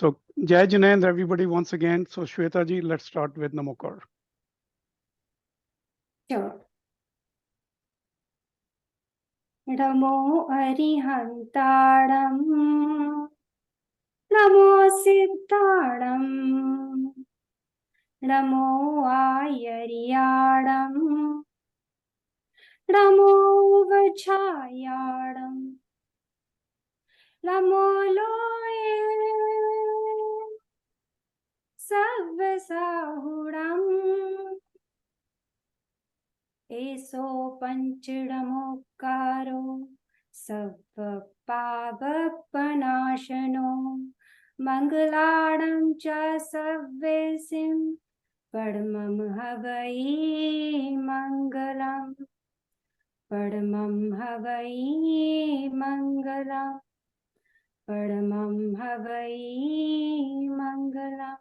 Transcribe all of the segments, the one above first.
So Jai Jinendra, everybody once again. So Shweta ji, let's start with Namokar. Sure. Namo Arihantadam, Namo Siddhadam, Namo Ayariyadam, Namo Vajayadam, Namo Loye Savasahudam, Eso Panchadamokaro Savapavapanashano Mangaladam cha Savvesim Padmam Havai Mangalam Padmam Havai Mangalam Padmam Havai Mangalam.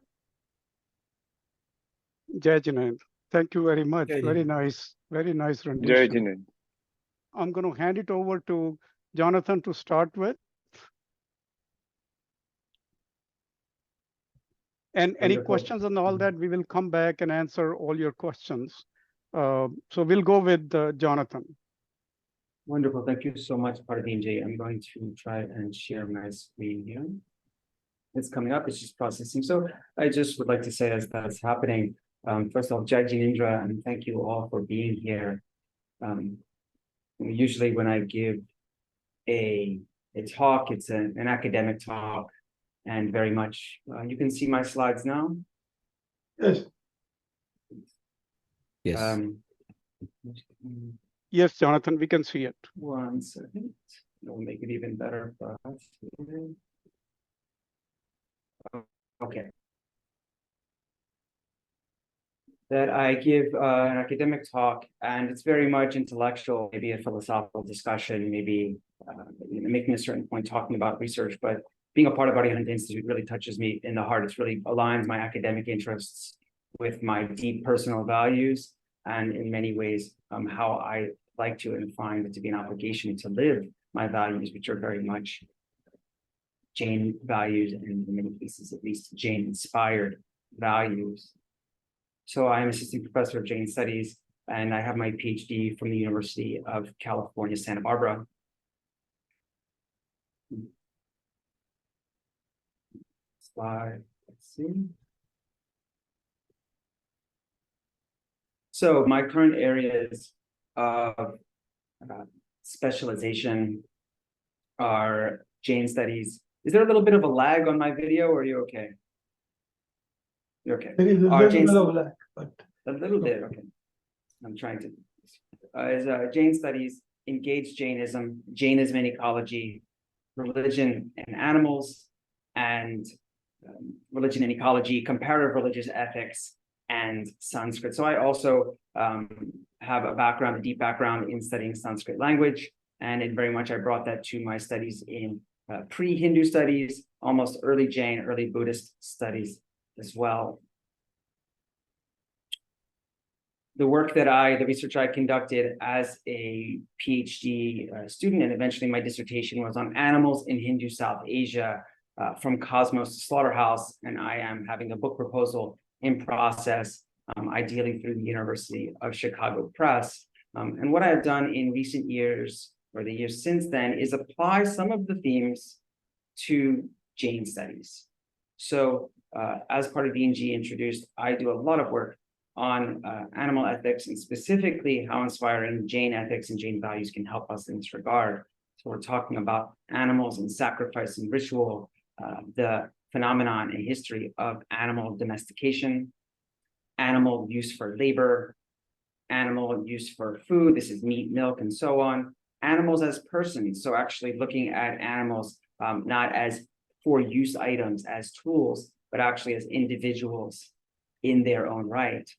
Jai Jinendra. Thank you very much. Jai Very Jinendra. nice Jai rendition. Jinendra. I'm going to hand it over to Jonathan to start with. And any questions on all that, we will come back and answer all your questions. So we'll go with Jonathan. Wonderful. Thank you so much, Parveen. I'm going to try and share my screen here. It's coming up. It's just processing. So I just would like to say as that's happening, first of all, Jai Jinendra, and thank you all for being here. Usually when I give a talk, it's an academic talk, and very much, you can see my slides now? Yes. Yes. Yes, Jonathan, we can see it. One second. It'll make it even better for us. Okay. That I give an academic talk, and it's very much intellectual, maybe a philosophical discussion, maybe making a certain point, talking about research, but being a part of Arihanta Institute really touches me in the heart. It's really aligns my academic interests with my deep personal values, and in many ways, how I like to and find it to be an obligation to live my values, which are very much Jain values, and in many cases, at least Jain-inspired values. So I'm assistant professor of Jain Studies, and I have my PhD from the University of California, Santa Barbara. Slide, let's see. So my current areas of specialization are Jain Studies. Is there a little bit of a lag on my video, or are you okay? You're okay. There is a little bit of lag, but a little bit, okay. I'm trying to. Is Jain Studies, engaged Jainism, Jainism and ecology, religion and animals, and religion and ecology, comparative religious ethics, and Sanskrit. So I also have a background, a deep background in studying Sanskrit language, and in very much I brought that to my studies in pre-Hindu studies, almost early Jain, early Buddhist studies as well. The work that the research I conducted as a PhD student, and eventually my dissertation, was on animals in Hindu South Asia, from cosmos to slaughterhouse, and I am having a book proposal in process, ideally through the University of Chicago Press. And what I've done in recent years, or the years since then, is apply some of the themes to Jain studies. So as part of VNG introduced, I do a lot of work on animal ethics, and specifically how inspiring Jain ethics and Jain values can help us in this regard. So we're talking about animals and sacrifice and ritual, the phenomenon and history of animal domestication, animal use for labor, animal use for food, this is meat, milk, and so on, animals as persons, so actually looking at animals not as for use items, as tools, but actually as individuals in their own right.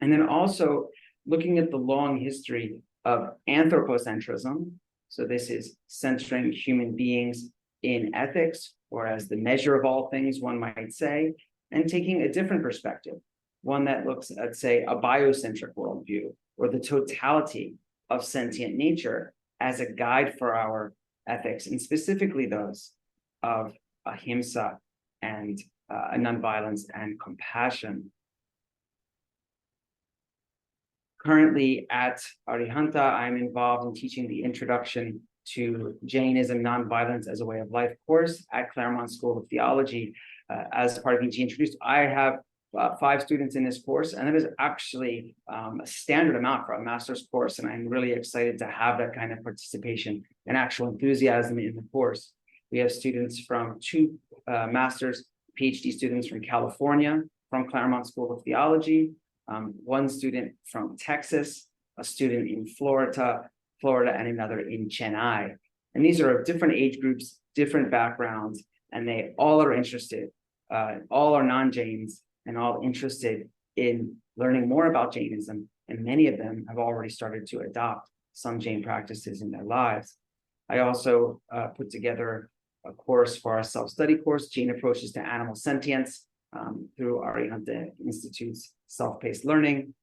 And then also looking at the long history of anthropocentrism. So this is centering human beings in ethics, or as the measure of all things, one might say, and taking a different perspective, one that looks at, say, a biocentric worldview, or the totality of sentient nature as a guide for our ethics, and specifically those of ahimsa and nonviolence and compassion. Currently at Arihanta, I'm involved in teaching the Introduction to Jainism, Nonviolence as a Way of Life course at Claremont School of Theology. As part of EG Introduced, I have 5 students in this course, and it is actually a standard amount for a master's course, and I'm really excited to have that kind of participation and actual enthusiasm in the course. We have students from 2 master's PhD students from California, from Claremont School of Theology, 1 student from Texas, a student in Florida, and another in Chennai. And these are of different age groups, different backgrounds, and they all are interested, all are non-Jains, and all interested in learning more about Jainism. And many of them have already started to adopt some Jain practices in their lives. I also put together a course for our self-study course, Jain Approaches to Animal Sentience, through Arihanta Institute's self-paced learning.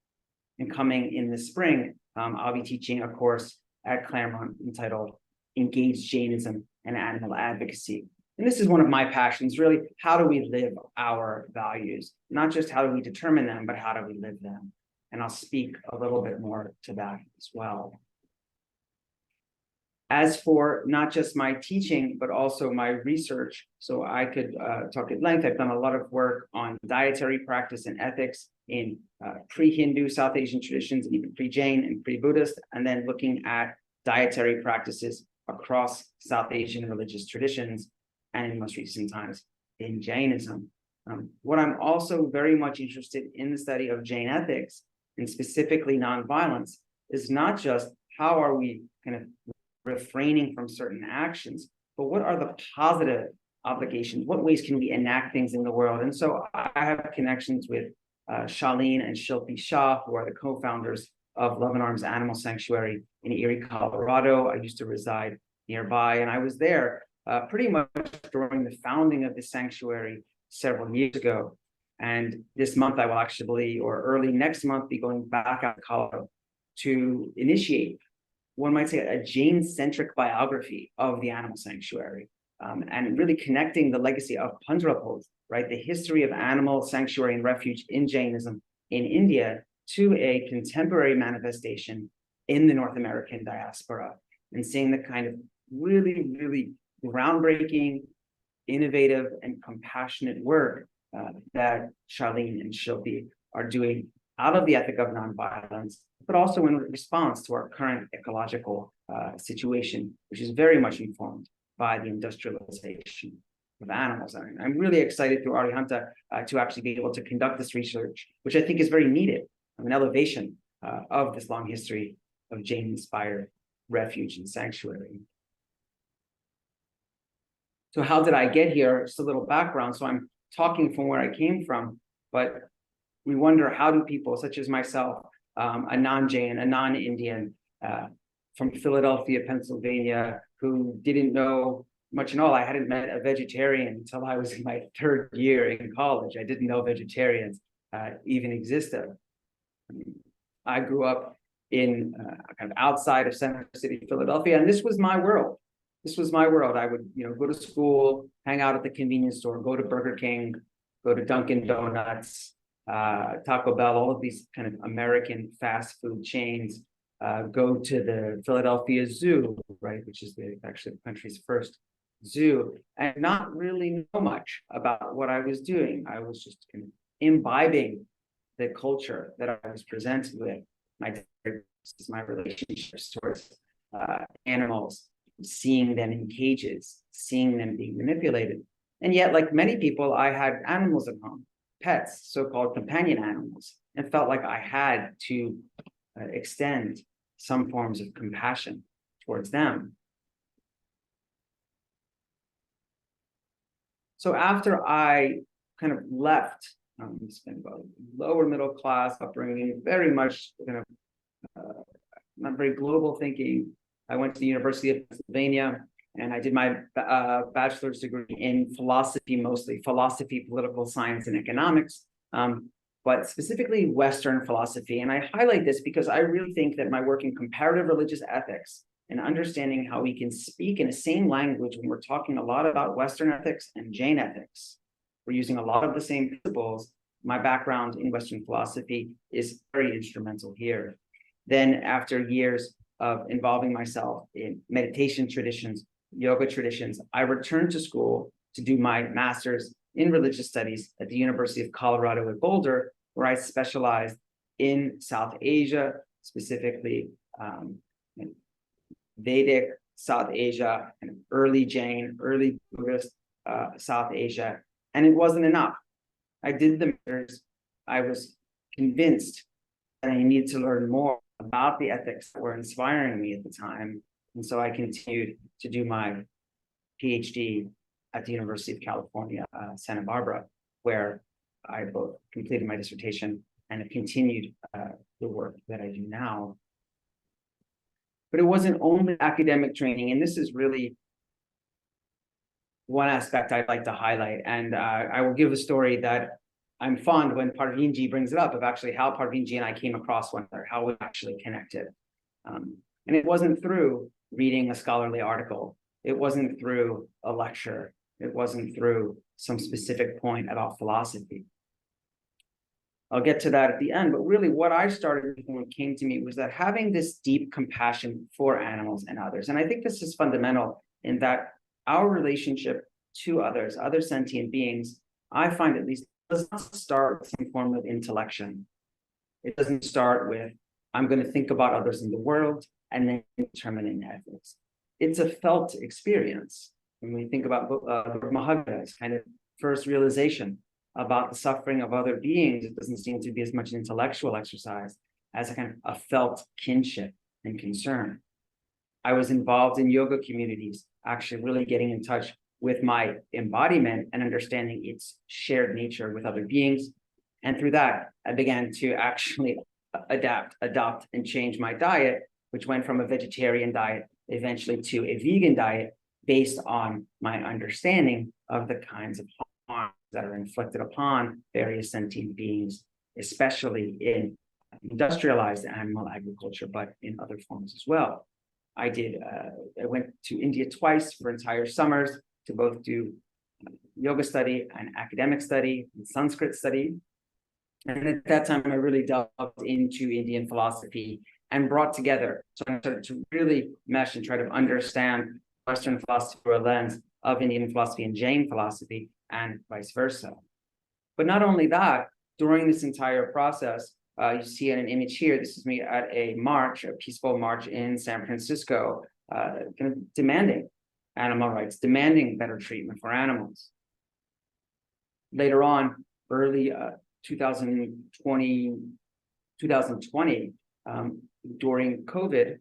And coming in the spring, I'll be teaching a course at Claremont entitled Engaged Jainism and Animal Advocacy. And this is one of my passions, really. How do we live our values? Not just how do we determine them, but how do we live them? And I'll speak a little bit more to that as well. As for not just my teaching, but also my research, so I could talk at length. I've done a lot of work on dietary practice and ethics in pre-Hindu South Asian traditions, and even pre-Jain and pre-Buddhist, and then looking at dietary practices across South Asian religious traditions, and in most recent times in Jainism. What I'm also very much interested in the study of Jain ethics, and specifically nonviolence, is not just how are we kind of refraining from certain actions, but what are the positive obligations? What ways can we enact things in the world? And so I have connections with Shaleen and Shilpi Shah, who are the co-founders of Love and Arms Animal Sanctuary in Erie, Colorado. I used to reside nearby, and I was there pretty much during the founding of the sanctuary several years ago. And this month I will actually, or early next month, be going back out to Colorado to initiate, one might say, a Jain-centric biography of the animal sanctuary, and really connecting the legacy of Pandrapod, right, the history of animal sanctuary and refuge in Jainism in India, to a contemporary manifestation in the North American diaspora, and seeing the kind of really, really groundbreaking, innovative, and compassionate work that Shaleen and Shilpi are doing out of the ethic of nonviolence, but also in response to our current ecological situation, which is very much informed by the industrialization of animals. And I'm really excited through Arihanta to actually be able to conduct this research, which I think is very needed, an elevation of this long history of Jain-inspired refuge and sanctuary. So how did I get here? Just a little background. So I'm talking from where I came from, but we wonder, how do people such as myself, a non-Jain, a non-Indian, from Philadelphia, Pennsylvania, who didn't know much at all. I hadn't met a vegetarian until I was in my 3rd year in college. I didn't know vegetarians even existed. I grew up in kind of outside of Center City, Philadelphia, and this was my world. This was my world. I would, go to school, hang out at the convenience store, go to Burger King, go to Dunkin' Donuts, Taco Bell, all of these kind of American fast food chains, go to the Philadelphia Zoo, right, which is actually the country's first zoo, and not really know much about what I was doing. I was just kind of imbibing the culture that I was presented with, my relationships towards animals, seeing them in cages, seeing them being manipulated. And yet, like many people, I had animals at home, pets, so-called companion animals, and felt like I had to extend some forms of compassion towards them. So after I kind of left, spent about lower middle class upbringing, very much kind of not very global thinking. I went to the University of Pennsylvania, and I did my bachelor's degree in philosophy, mostly philosophy, political science, and economics, but specifically Western philosophy. And I highlight this because I really think that my work in comparative religious ethics and understanding how we can speak in the same language when we're talking a lot about Western ethics and Jain ethics we're using a lot of the same principles. My background in Western philosophy is very instrumental here. Then after years of involving myself in meditation traditions, yoga traditions, I returned to school to do my master's in religious studies at the University of Colorado at Boulder, where I specialized in South Asia, specifically in Vedic South Asia and early Jain, early Buddhist South Asia. And it wasn't enough. I did the master's. I was convinced that I needed to learn more about the ethics that were inspiring me at the time. And so I continued to do my PhD at the University of California, Santa Barbara, where I both completed my dissertation and have continued the work that I do now. But it wasn't only academic training, and this is really one aspect I'd like to highlight. And I will give a story that I'm fond when Parveenji brings it up, of actually how Parveenji and I came across one another, how we actually connected. And it wasn't through reading a scholarly article. It wasn't through a lecture. It wasn't through some specific point about philosophy. I'll get to that at the end, but really what I started with when it came to me was that having this deep compassion for animals and others, and I think this is fundamental in that our relationship to others, other sentient beings, I find at least, does not start with some form of intellection. It doesn't start with, I'm going to think about others in the world and then determine in ethics. It's a felt experience. When we think about Mahagada's kind of first realization about the suffering of other beings, it doesn't seem to be as much an intellectual exercise as a kind of a felt kinship and concern. I was involved in yoga communities, actually really getting in touch with my embodiment and understanding its shared nature with other beings. And through that, I began to actually adopt, and change my diet, which went from a vegetarian diet eventually to a vegan diet based on my understanding of the kinds of harm that are inflicted upon various sentient beings, especially in industrialized animal agriculture, but in other forms as well. I went to India twice for entire summers to both do yoga study and academic study and Sanskrit study. And at that time, I really delved into Indian philosophy and brought together, so I started to really mesh and try to understand Western philosophy through a lens of Indian philosophy and Jain philosophy and vice versa. But not only that, during this entire process, you see in an image here, this is me at a march, a peaceful march in San Francisco, kind of demanding animal rights, demanding better treatment for animals. Later on, early 2020, during COVID,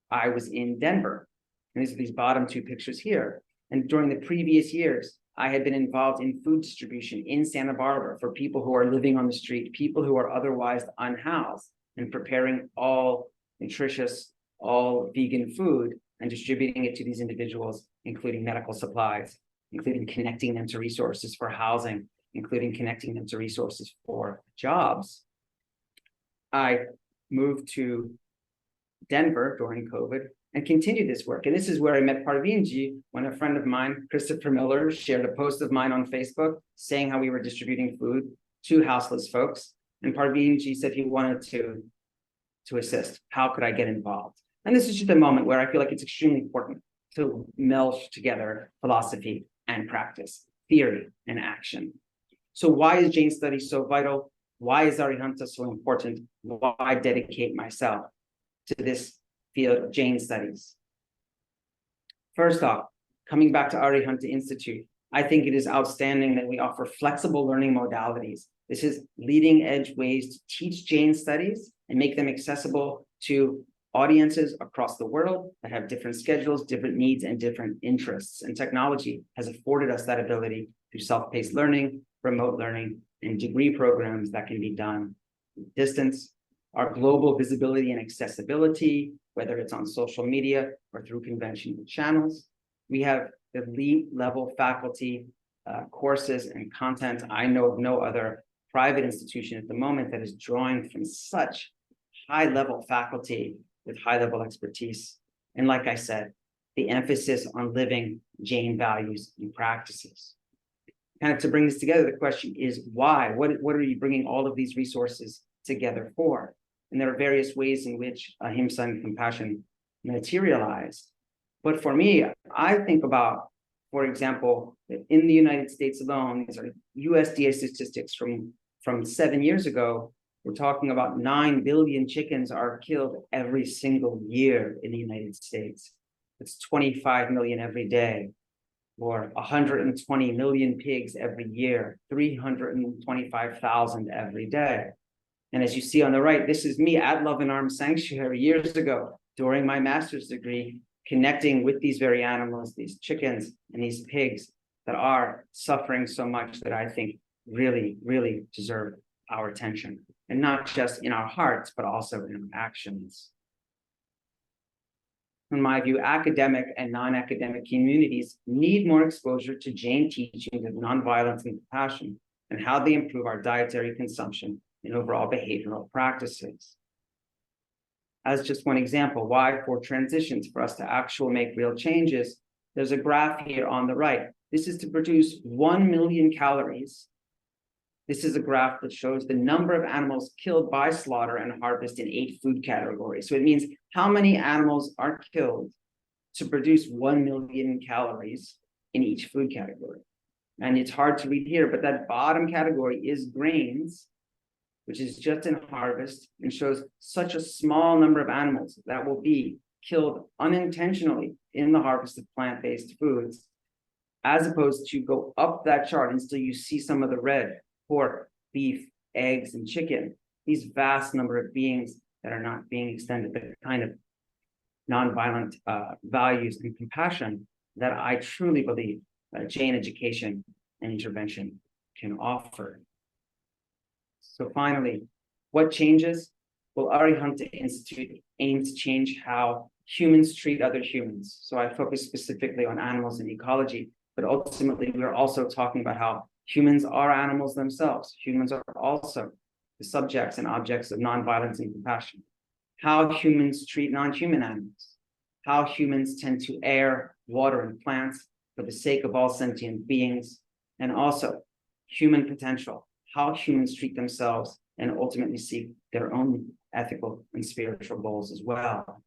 I was in Denver. And these are these bottom two pictures here. And during the previous years, I had been involved in food distribution in Santa Barbara for people who are living on the street, people who are otherwise unhoused, and preparing all nutritious, all vegan food and distributing it to these individuals, including medical supplies, including connecting them to resources for housing, including connecting them to resources for jobs. I moved to Denver during COVID and continued this work. And this is where I met Parveenji, when a friend of mine, Christopher Miller, shared a post of mine on Facebook saying how we were distributing food to houseless folks. And Parveenji said he wanted to assist. How could I get involved? And this is just a moment where I feel like it's extremely important to meld together philosophy and practice, theory and action. So why is Jain study so vital? Why is Arihanta so important? Why dedicate myself to this field of Jain studies? First off, coming back to Arihanta Institute, I think it is outstanding that we offer flexible learning modalities. This is leading edge ways to teach Jain studies and make them accessible to audiences across the world that have different schedules, different needs, and different interests. And technology has afforded us that ability through self-paced learning, remote learning, and degree programs that can be done distance. Our global visibility and accessibility, whether it's on social media or through conventional channels. We have elite level faculty, courses and content. I know of no other private institution at the moment that is drawing from such high level faculty with high level expertise. And like I said, the emphasis on living Jain values and practices. kind of to bring this together, the question is why? What are you bringing all of these resources together for? And there are various ways in which ahimsa and compassion materialize. But for me, I think about, for example, that in the United States alone, these are USDA statistics from 7 years ago. We're talking about 9 billion chickens are killed every single year in the United States. It's 25 million every day, or 120 million pigs every year, 325,000 every day. And as you see on the right, this is me at Love and Arms Sanctuary years ago during my master's degree, connecting with these very animals, these chickens and these pigs that are suffering so much that I think really, really deserve our attention. And not just in our hearts, but also in our actions. In my view, academic and non-academic communities need more exposure to Jain teachings of nonviolence and compassion and how they improve our dietary consumption and overall behavioral practices. As just one example, why for transitions, for us to actually make real changes, there's a graph here on the right. This is to produce 1 million calories. This is a graph that shows the number of animals killed by slaughter and harvest in 8 food categories. So it means how many animals are killed to produce 1 million calories in each food category. And it's hard to read here, but that bottom category is grains, which is just in harvest, and shows such a small number of animals that will be killed unintentionally in the harvest of plant-based foods, as opposed to go up that chart and still you see some of the red: pork, beef, eggs, and chicken. These vast number of beings that are not being extended the kind of nonviolent values and compassion that I truly believe Jain education and intervention can offer. So finally, what changes? Well, Arihanta Institute aims to change how humans treat other humans. So I focus specifically on animals and ecology, but ultimately we're also talking about how humans are animals themselves. Humans are also the subjects and objects of nonviolence and compassion. How humans treat non-human animals. How humans tend to air, water, and plants for the sake of all sentient beings. And also human potential. How humans treat themselves and ultimately seek their own ethical and spiritual goals as well.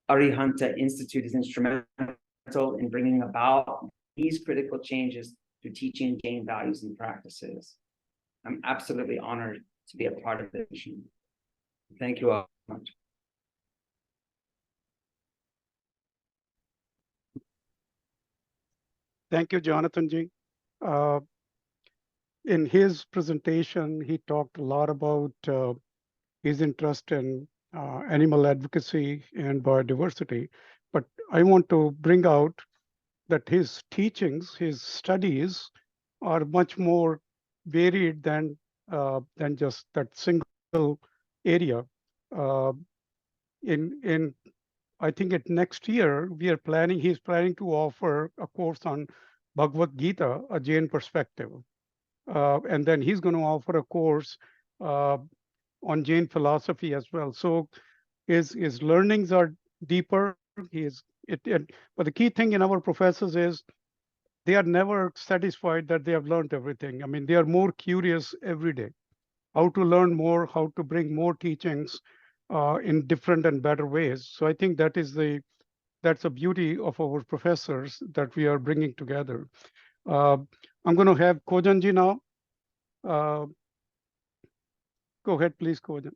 Arihanta Institute is instrumental in bringing about these critical changes through teaching Jain values and practices. I'm absolutely honored to be a part of this mission. Thank you all so much. Thank you, Jonathan Ji. In his presentation, he talked a lot about his interest in animal advocacy and biodiversity, but I want to bring out that his teachings, his studies are much more varied than just that single area. I think next year he's planning to offer a course on Bhagavad Gita, a Jain perspective. And then he's going to offer a course on Jain philosophy as well. So his learnings are deeper. But the key thing in our professors is they are never satisfied that they have learned everything. I mean, they are more curious every day, how to learn more, how to bring more teachings in different and better ways. So I think that's the beauty of our professors that we are bringing together. I'm going to have Kojanji now. Go ahead, please, Kojan.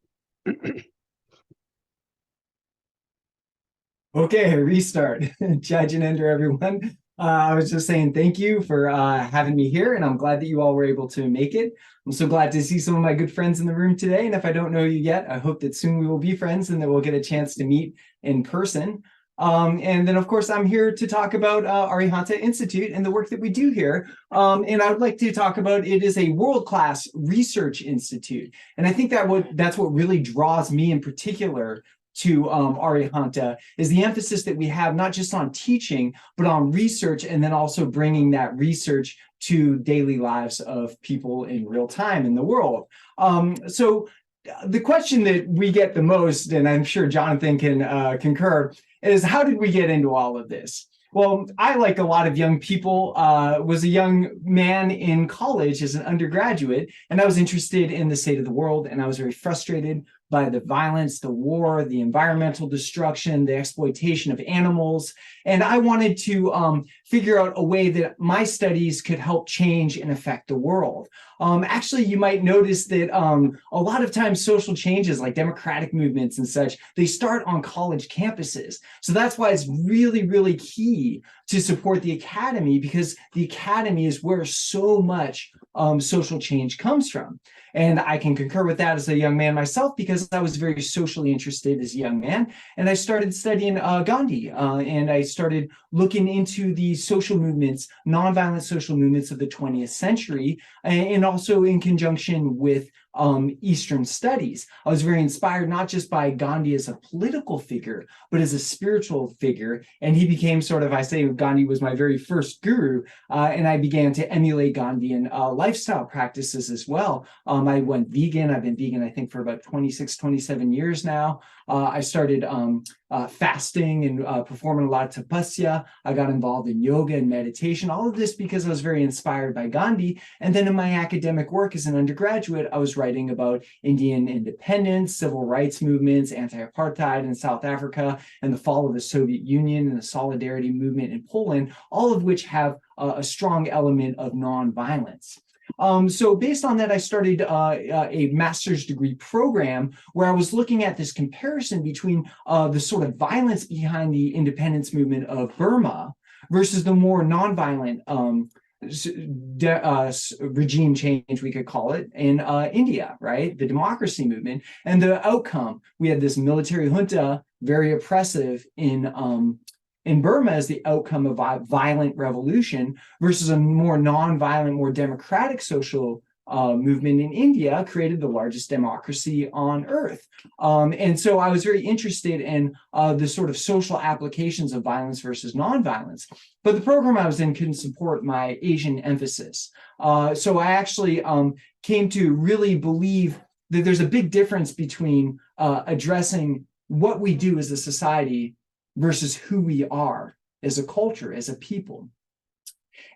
Okay, restart. Jai Jinendra, everyone. I was just saying thank you for having me here, and I'm glad that you all were able to make it. I'm so glad to see some of my good friends in the room today, and if I don't know you yet, I hope that soon we will be friends and that we'll get a chance to meet in person. And then, of course, I'm here to talk about Arihanta Institute and the work that we do here. And I would like to talk about it is a world-class research institute. And I think that's what really draws me in particular to Arihanta is the emphasis that we have not just on teaching, but on research, and then also bringing that research to daily lives of people in real time in the world. So the question that we get the most, and I'm sure Jonathan can concur, is how did we get into all of this? Well, I, like a lot of young people, was a young man in college as an undergraduate, and I was interested in the state of the world, and I was very frustrated by the violence, the war, the environmental destruction, the exploitation of animals. And I wanted to figure out a way that my studies could help change and affect the world. Actually, you might notice that a lot of times social changes like democratic movements and such, they start on college campuses. So that's why it's really, really key to support the academy, because the academy is where so much social change comes from. And I can concur with that as a young man myself, because I was very socially interested as a young man. And I started studying Gandhi, and I started looking into the social movements, nonviolent social movements of the 20th century, and also in conjunction with Eastern studies. I was very inspired not just by Gandhi as a political figure, but as a spiritual figure. And he became sort of, I say Gandhi was my very first guru, and I began to emulate Gandhian lifestyle practices as well. I went vegan. I've been vegan, I think, for about 26, 27 years now. I started fasting and performing a lot of tapasya. I got involved in yoga and meditation, all of this because I was very inspired by Gandhi. And then in my academic work as an undergraduate, I was writing about Indian independence, civil rights movements, anti-apartheid in South Africa, and the fall of the Soviet Union and the solidarity movement in Poland, all of which have a strong element of nonviolence. So based on that, I started a master's degree program where I was looking at this comparison between the sort of violence behind the independence movement of Burma versus the more nonviolent regime change, we could call it, in India, right? The democracy movement. And the outcome, we had this military junta, very oppressive in Burma as the outcome of a violent revolution, versus a more nonviolent, more democratic social movement in India created the largest democracy on earth. And so I was very interested in the sort of social applications of violence versus nonviolence. But the program I was in couldn't support my Asian emphasis. So I actually came to really believe that there's a big difference between addressing what we do as a society versus who we are as a culture, as a people.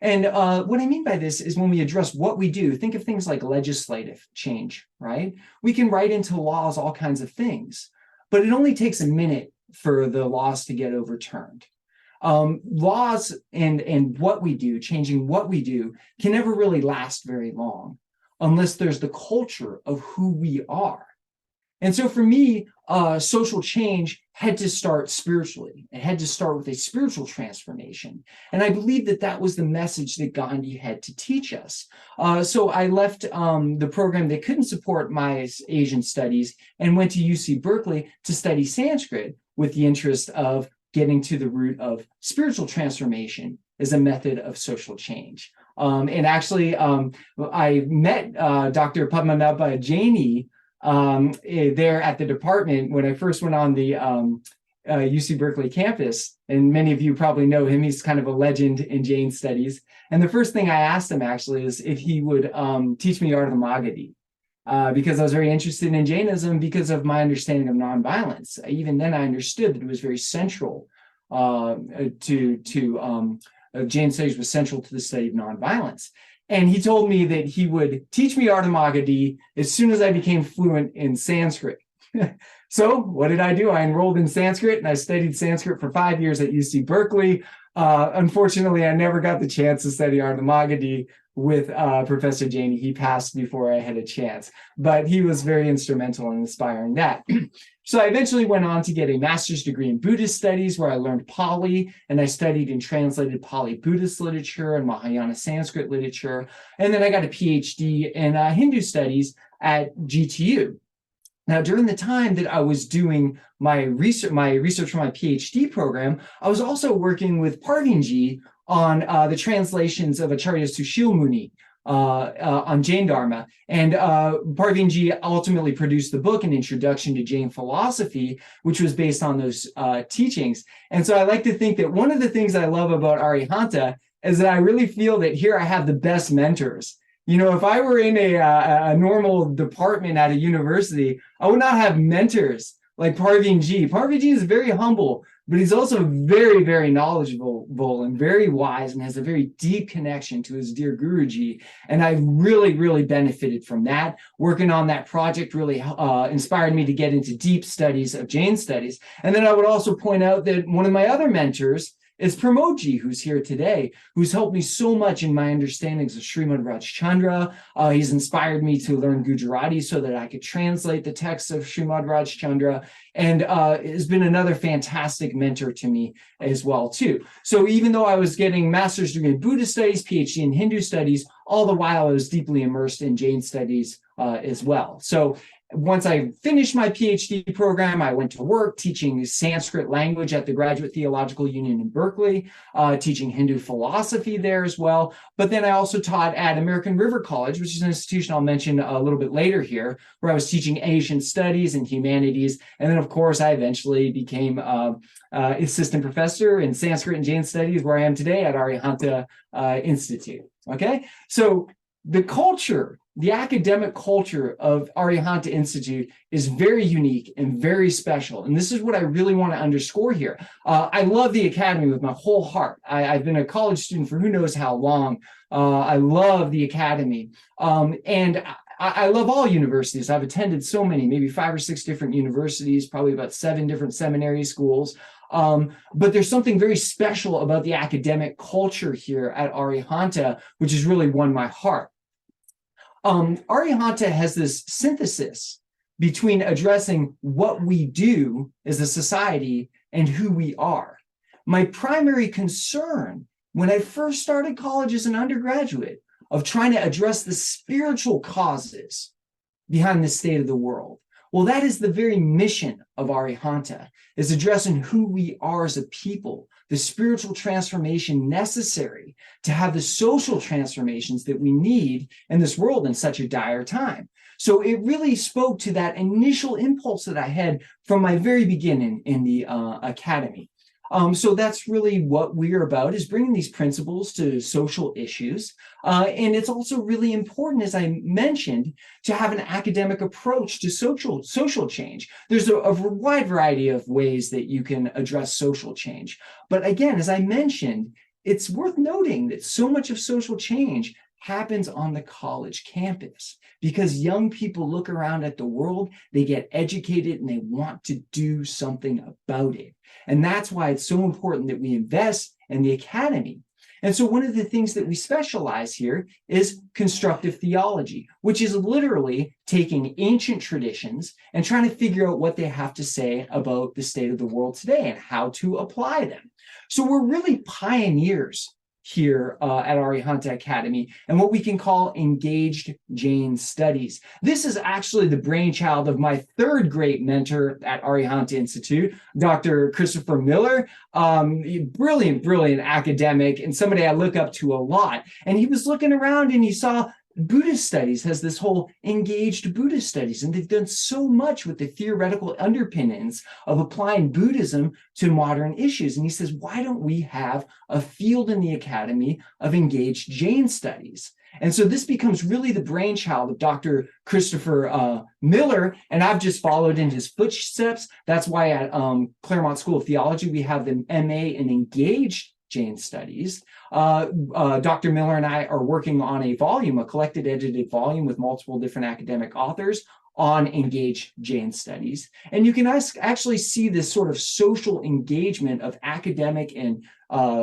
And what I mean by this is when we address what we do, think of things like legislative change, right? We can write into laws all kinds of things, but it only takes a minute for the laws to get overturned. Laws and what we do, changing what we do, can never really last very long unless there's the culture of who we are. And so for me, social change had to start spiritually. It had to start with a spiritual transformation. And I believe that that was the message that Gandhi had to teach us. So I left the program that couldn't support my Asian studies and went to UC Berkeley to study Sanskrit with the interest of getting to the root of spiritual transformation as a method of social change. And actually, I met Dr. Padmanabha Jaini there at the department when I first went on the UC Berkeley campus. And many of you probably know him. He's kind of a legend in Jain studies. And the first thing I asked him actually is if he would teach me Ardha Magadhi, because I was very interested in Jainism because of my understanding of nonviolence. Even then, I understood that it was very central Jain studies was central to the study of nonviolence. And he told me that he would teach me Ardha Magadhi as soon as I became fluent in Sanskrit. So what did I do? I enrolled in Sanskrit and I studied Sanskrit for 5 years at UC Berkeley. Unfortunately, I never got the chance to study Ardha Magadhi with Professor Jaini. He passed before I had a chance, but he was very instrumental in inspiring that. So I eventually went on to get a master's degree in Buddhist studies where I learned Pali and I studied and translated Pali Buddhist literature and Mahayana Sanskrit literature. And then I got a PhD in Hindu studies at GTU. Now, during the time that I was doing my research for my PhD program, I was also working with Parvinji on the translations of Acharya Sushil Muni on Jain Dharma. And Parvinji ultimately produced the book, An Introduction to Jain Philosophy, which was based on those teachings. And so I like to think that one of the things I love about Arihanta is that I really feel that here I have the best mentors. You know, if I were in a normal department at a university, I would not have mentors like Parveen G. Parveen G is very humble, but he's also very, very knowledgeable and very wise and has a very deep connection to his dear Guruji. And I really, really benefited from that. Working on that project really inspired me to get into deep studies of Jain studies. And then I would also point out that one of my other mentors is Pramodji, who's here today, who's helped me so much in my understandings of Srimad Rajchandra. He's inspired me to learn Gujarati so that I could translate the texts of Srimad Rajchandra, and has been another fantastic mentor to me as well, too. So even though I was getting master's degree in Buddhist studies, PhD in Hindu studies, all the while I was deeply immersed in Jain studies as well. So once I finished my PhD program, I went to work teaching Sanskrit language at the Graduate Theological Union in Berkeley, teaching Hindu philosophy there as well. But then I also taught at American River College, which is an institution I'll mention a little bit later here, where I was teaching Asian studies and humanities. And then, of course, I eventually became assistant professor in Sanskrit and Jain studies, where I am today at Arihanta Institute. Okay, so the culture, the academic culture of Arihanta Institute is very unique and very special. And this is what I really want to underscore here. I love the academy with my whole heart. I've been a college student for who knows how long. I love the academy. And I love all universities. I've attended so many, maybe 5 or 6 different universities, probably about 7 different seminary schools. But there's something very special about the academic culture here at Arihanta, which has really won my heart. Arihanta has this synthesis between addressing what we do as a society and who we are. My primary concern when I first started college as an undergraduate of trying to address the spiritual causes behind the state of the world. Well, that is the very mission of Arihanta, is addressing who we are as a people, the spiritual transformation necessary to have the social transformations that we need in this world in such a dire time. So it really spoke to that initial impulse that I had from my very beginning in the academy. So that's really what we're about, is bringing these principles to social issues. And it's also really important, as I mentioned, to have an academic approach to social change. There's a wide variety of ways that you can address social change. But again, as I mentioned, it's worth noting that so much of social change happens on the college campus because young people look around at the world, they get educated, and they want to do something about it. And that's why it's so important that we invest in the academy. And so one of the things that we specialize here is constructive theology, which is literally taking ancient traditions and trying to figure out what they have to say about the state of the world today and how to apply them. So we're really pioneers here at Arihanta Academy and what we can call engaged Jain studies. This is actually the brainchild of my third great mentor at Arihanta Institute, Dr. Christopher Miller, brilliant academic and somebody I look up to a lot. And he was looking around and he saw Buddhist studies has this whole engaged Buddhist studies, and they've done so much with the theoretical underpinnings of applying Buddhism to modern issues. And he says, why don't we have a field in the academy of engaged Jain studies? And so this becomes really the brainchild of Dr. Christopher Miller, and I've just followed in his footsteps. That's why at Claremont School of Theology, we have the MA in engaged Jain studies. Dr. Miller and I are working on a volume, a collected edited volume with multiple different academic authors on engaged Jain studies. And you can actually see this sort of social engagement of academic and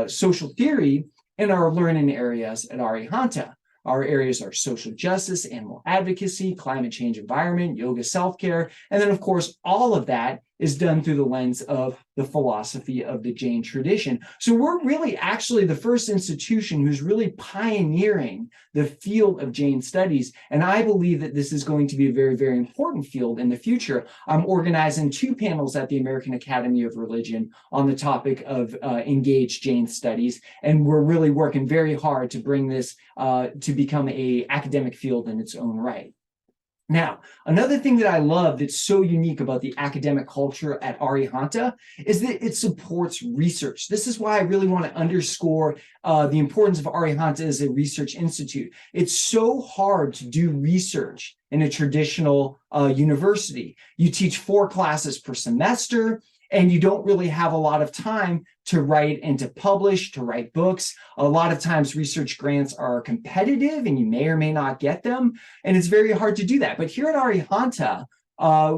social theory in our learning areas at Arihanta. Our areas are social justice, animal advocacy, climate change, environment, yoga, self-care. And then, of course, all of that is done through the lens of the philosophy of the Jain tradition. So we're really actually the first institution who's really pioneering the field of Jain studies. And I believe that this is going to be a very, very important field in the future. I'm organizing 2 panels at the American Academy of Religion on the topic of engaged Jain studies. And we're really working very hard to bring this to become an academic field in its own right. Now, another thing that I love that's so unique about the academic culture at Arihanta is that it supports research. This is why I really want to underscore the importance of Arihanta as a research institute. It's so hard to do research in a traditional university. You teach 4 classes per semester, and you don't really have a lot of time to write and to publish, to write books. A lot of times research grants are competitive and you may or may not get them, and it's very hard to do that. But here at Arihanta,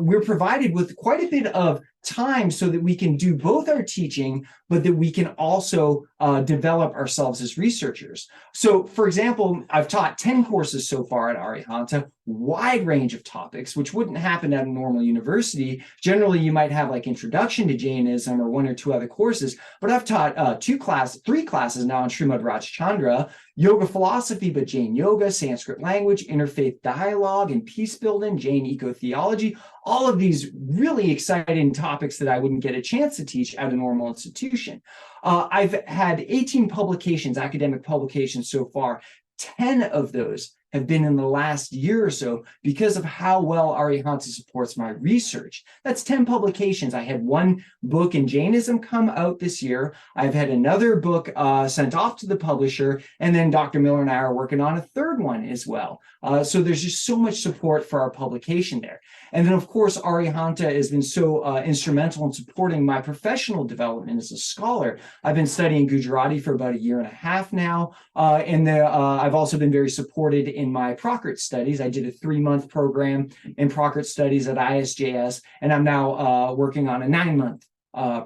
we're provided with quite a bit of time so that we can do both our teaching, but that we can also develop ourselves as researchers. So, for example, I've taught 10 courses so far at Arihanta, wide range of topics, which wouldn't happen at a normal university. Generally, you might have like Introduction to Jainism or 1 or 2 other courses, but I've taught 3 classes now on Srimad Rajchandra, Yoga Philosophy, but Jain Yoga, Sanskrit language, interfaith dialogue, and peace building, Jain eco-theology, all of these really exciting topics that I wouldn't get a chance to teach at a normal institution. I've had 18 publications, academic publications so far. 10 of those have been in the last year or so because of how well Arihanta supports my research. That's 10 publications. I had 1 book in Jainism come out this year. I've had another book sent off to the publisher, and then Dr. Miller and I are working on a 3rd one as well. So there's just so much support for our publication there. And then, of course, Arihanta has been so instrumental in supporting my professional development as a scholar. I've been studying Gujarati for about 1.5 years now, and I've also been very supported in my Prakrit studies. I did a 3-month program in Prakrit studies at ISJS, and I'm now working on a 9-month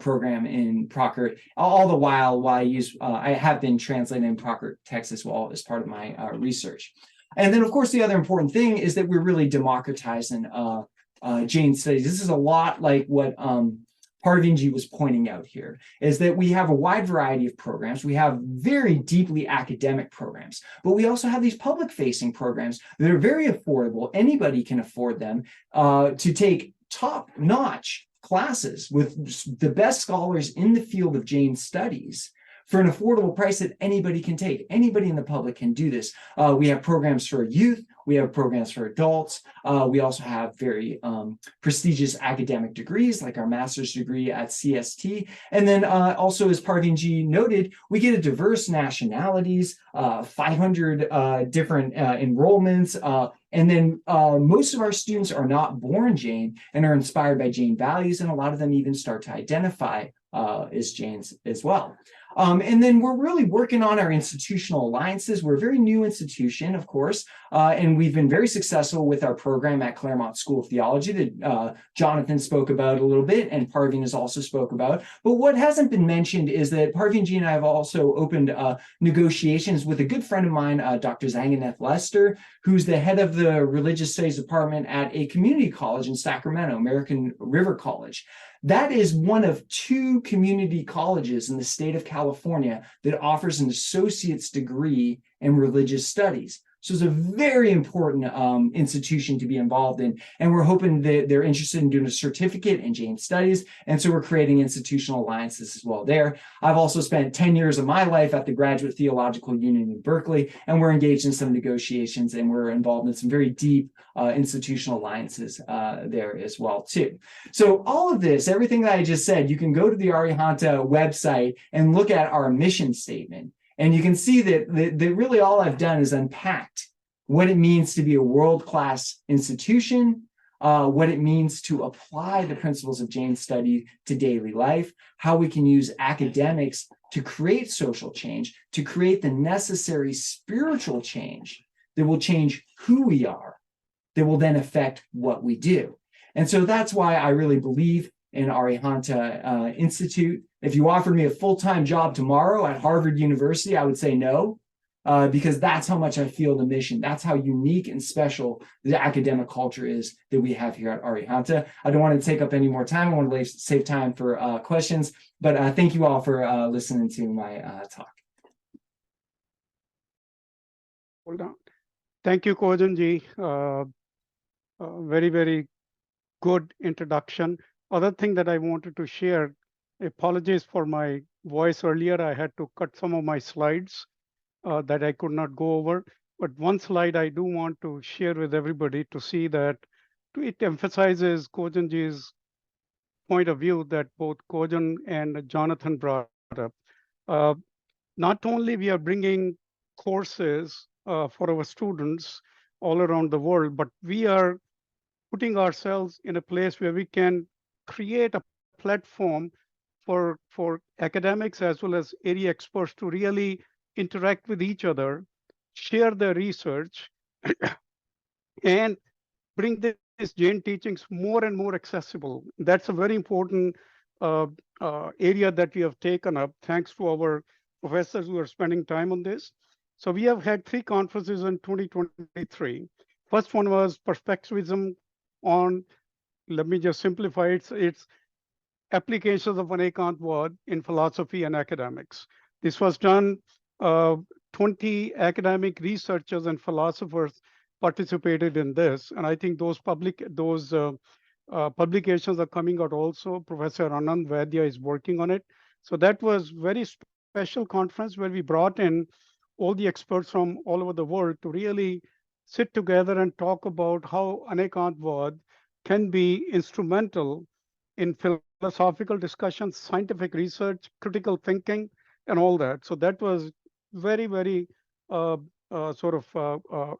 program in Prakrit, all the while I have been translating Prakrit texts as well as part of my research. And then, of course, the other important thing is that we're really democratizing Jain studies. This is a lot like what Parvinji was pointing out here, is that we have a wide variety of programs. We have very deeply academic programs, but we also have these public-facing programs that are very affordable. Anybody can afford them to take top-notch classes with the best scholars in the field of Jain studies for an affordable price that anybody can take. Anybody in the public can do this. We have programs for youth. We have programs for adults. We also have very prestigious academic degrees, like our master's degree at CST. And then also, as Parvinji noted, we get a diverse nationalities, 500 different enrollments. And then most of our students are not born Jain and are inspired by Jain values, and a lot of them even start to identify as Jains as well. And then we're really working on our institutional alliances. We're a very new institution, of course, and we've been very successful with our program at Claremont School of Theology that Jonathan spoke about a little bit, and Parveen has also spoke about. But what hasn't been mentioned is that Parveen Ji and I have also opened negotiations with a good friend of mine, Dr. Zanganeth Lester, who's the head of the Religious Studies Department at a community college in Sacramento, American River College. That is one of 2 community colleges in the state of California that offers an associate's degree in religious studies. So it's a very important institution to be involved in. And we're hoping that they're interested in doing a certificate in Jain studies. And so we're creating institutional alliances as well there. I've also spent 10 years of my life at the Graduate Theological Union in Berkeley, and we're engaged in some negotiations, and we're involved in some very deep institutional alliances there as well too. So all of this, everything that I just said, you can go to the Arihanta website and look at our mission statement. And you can see that really all I've done is unpacked what it means to be a world-class institution, what it means to apply the principles of Jain study to daily life, how we can use academics to create social change, to create the necessary spiritual change that will change who we are, that will then affect what we do. And so that's why I really believe in Arihanta Institute. If you offered me a full-time job tomorrow at Harvard University, I would say no, because that's how much I feel the mission. That's how unique and special the academic culture is that we have here at Arihanta. I don't want to take up any more time. I want to save time for questions, but thank you all for listening to my talk. Hold on. Thank you, Kojan ji. Very, very good introduction. Other thing that I wanted to share, apologies for my voice earlier. I had to cut some of my slides that I could not go over. But one slide I do want to share with everybody to see that it emphasizes Kojanji's point of view that both Kojan and Jonathan brought up. Uh, Not only we are bringing courses for our students all around the world, but we are putting ourselves in a place where we can create a platform for academics as well as area experts to really interact with each other, share their research, and bring these Jain teachings more and more accessible. That's a very important uh, area that we have taken up thanks to our professors who are spending time on this. So we have had 3 conferences in 2023. First one was perspectivism on, let me just simplify it, it's applications of Anekantwad in philosophy and academics. This was done, uh, 20 academic researchers and philosophers participated in this. And I think those publications are coming out also. Professor Anand Vaidya is working on it. So that was very special conference where we brought in all the experts from all over the world to really sit together and talk about how Anekantwad can be instrumental in philosophical discussions, scientific research, critical thinking, and all that. So that was very, very uh,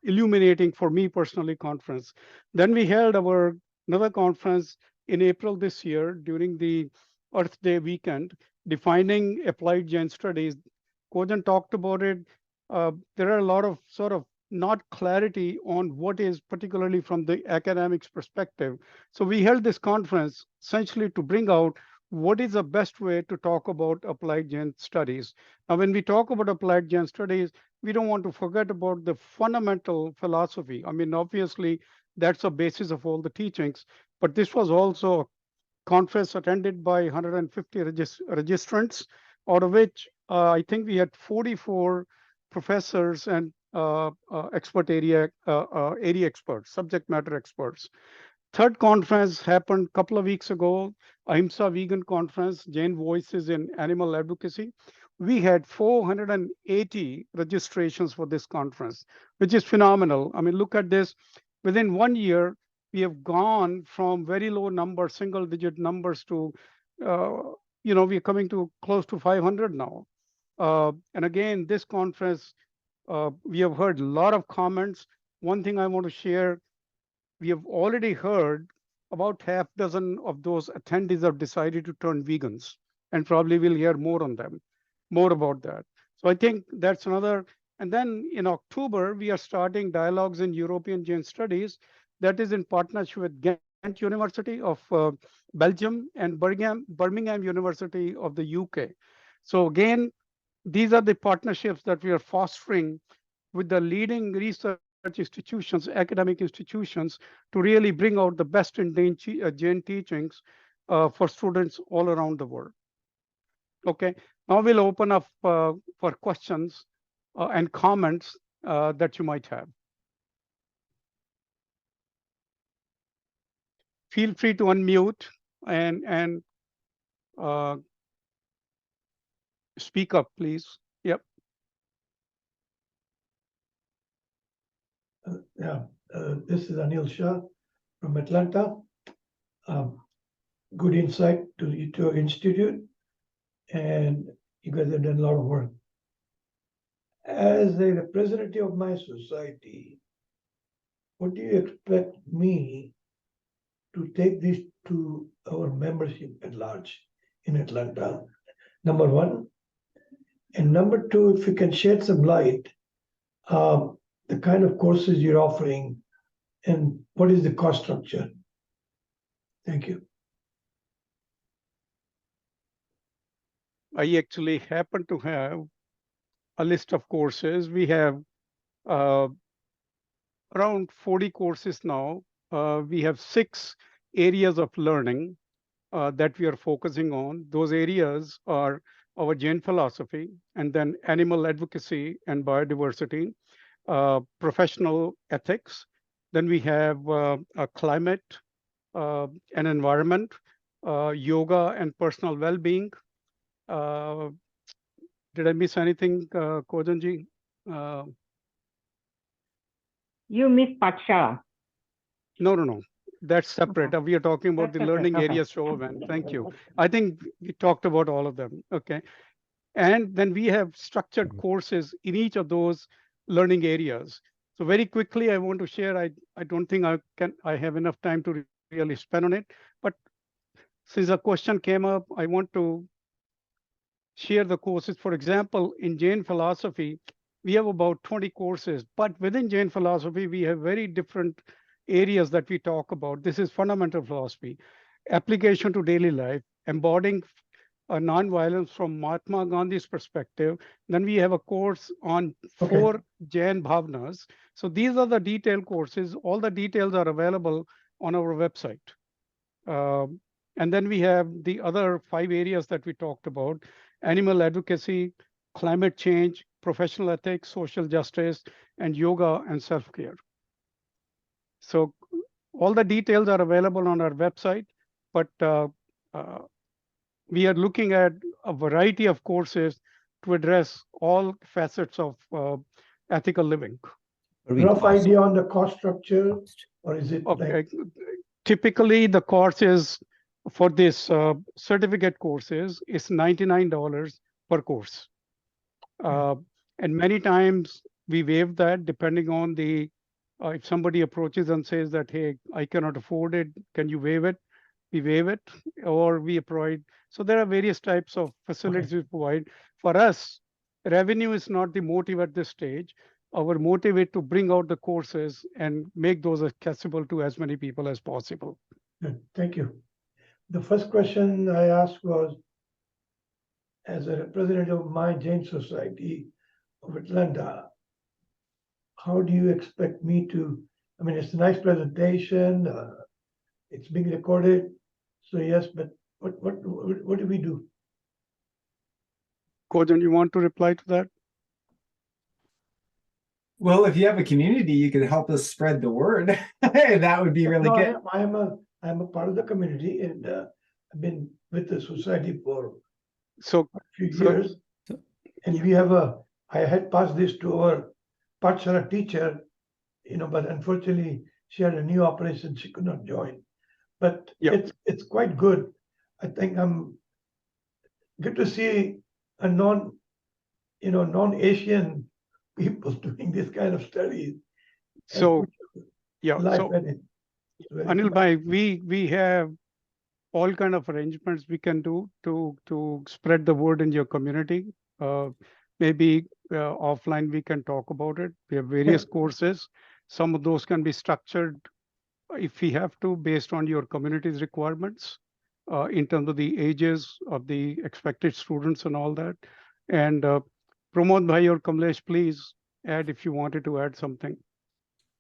illuminating for me personally conference. Then we held our another conference in April this year during the Earth Day weekend, defining applied Jain studies. Kojan talked about it. There are a lot of sort of not clarity on what is particularly from the academics perspective. So we held this conference essentially to bring out what is the best way to talk about applied Jain studies. Now, when we talk about applied Jain studies, we don't want to forget about the fundamental philosophy. I mean, obviously, that's the basis of all the teachings, but this was also a conference attended by 150 registrants, out of which I think we had 44 professors and expert area experts, subject matter experts. Third conference happened a couple of weeks ago, Ahimsa Vegan Conference, Jain Voices in Animal Advocacy. We had 480 registrations for this conference, which is phenomenal. I mean, look at this. Within 1 year, we have gone from very low numbers, single digit numbers to, uh, we're coming to close to 500 now. And again, this conference, we have heard a lot of comments. One thing I want to share, we have already heard about half dozen of those attendees have decided to turn vegans, and probably we'll hear more on them, more about that. So I think that's another. And then in October, we are starting dialogues in European Jain Studies that is in partnership with Ghent University of Belgium and Birmingham University of the UK. So again, these are the partnerships that we are fostering with the leading research institutions, academic institutions, to really bring out the best in Jain teachings for students all around the world. Okay, now we'll open up for questions and comments that you might have. Feel free to unmute and uh, speak up, please. Yep. This is Anil Shah from Atlanta. Good insight to your institute, and you guys have done a lot of work. As a representative of my society, what do you expect me to take this to our membership at large in Atlanta? Number one. And number two, if you can shed some light, the kind of courses you're offering and what is the cost structure? Thank you. I actually happen to have a list of courses. We have uh, around 40 courses now. We have 6 areas of learning that we are focusing on. Those areas are our Jain philosophy, and then animal advocacy and biodiversity, professional ethics. Then we have climate and environment, yoga and personal well-being. Uh, did I miss anything, Kojanji? You missed Patshala. No. That's separate. Okay. We are talking about That's the separate, learning okay. areas show event. Thank you. I think we talked about all of them. Okay. And then we have structured courses in each of those learning areas. So very quickly, I want to share, I don't think I have enough time to really spend on it, but since a question came up, I want to share the courses. For example, in Jain philosophy, we have about 20 courses, but within Jain philosophy, we have very different areas that we talk about. This is fundamental philosophy, application to daily life, embodying nonviolence from Mahatma Gandhi's perspective. Then we have a course on Okay. 4 Jain bhavnas. So these are the detailed courses. All the details are available on our website. And then we have the other 5 areas that we talked about: animal advocacy, climate change, professional ethics, social justice, and yoga and self-care. So all the details are available on our website, but we are looking at a variety of courses to address all facets of ethical living. Rough idea on the cost structure, or is it Okay. like, Typically, the course is for this certificate courses is $99 per course. And many times we waive that depending on the, if somebody approaches and says that, hey, I cannot afford it, can you waive it? We waive it, or we provide. So there are various types of facilities we provide. For us, revenue is not the motive at this stage. Our motive is to bring out the courses and make those accessible to as many people as possible. Good, thank you. The first question I asked was, as a representative of my Jain Society of Atlanta, how do you expect me to, I mean, it's a nice presentation, it's being recorded, so yes, but what do we do? Kojan, you want to reply to that? Well, if you have a community, you could help us spread the word. That would be really No, good. I'm a part of the community, and I've been with the society for So, a few So- years. And we have I had passed this to our Patshala teacher, but unfortunately she had a new operation, she could not join. But Yeah. it's quite good. I think I'm good to see a non-Asian people doing this kind of studies. and so put yeah. life So in it. It's very Anil good. bhai, we have all kind of arrangements we can do to spread the word in your community. Maybe offline we can talk about it. We have various courses. Some of those can be structured if we have to, based on your community's requirements, in terms of the ages of the expected students and all that. And Pramod bhai or Kamlesh, please add if you wanted to add something.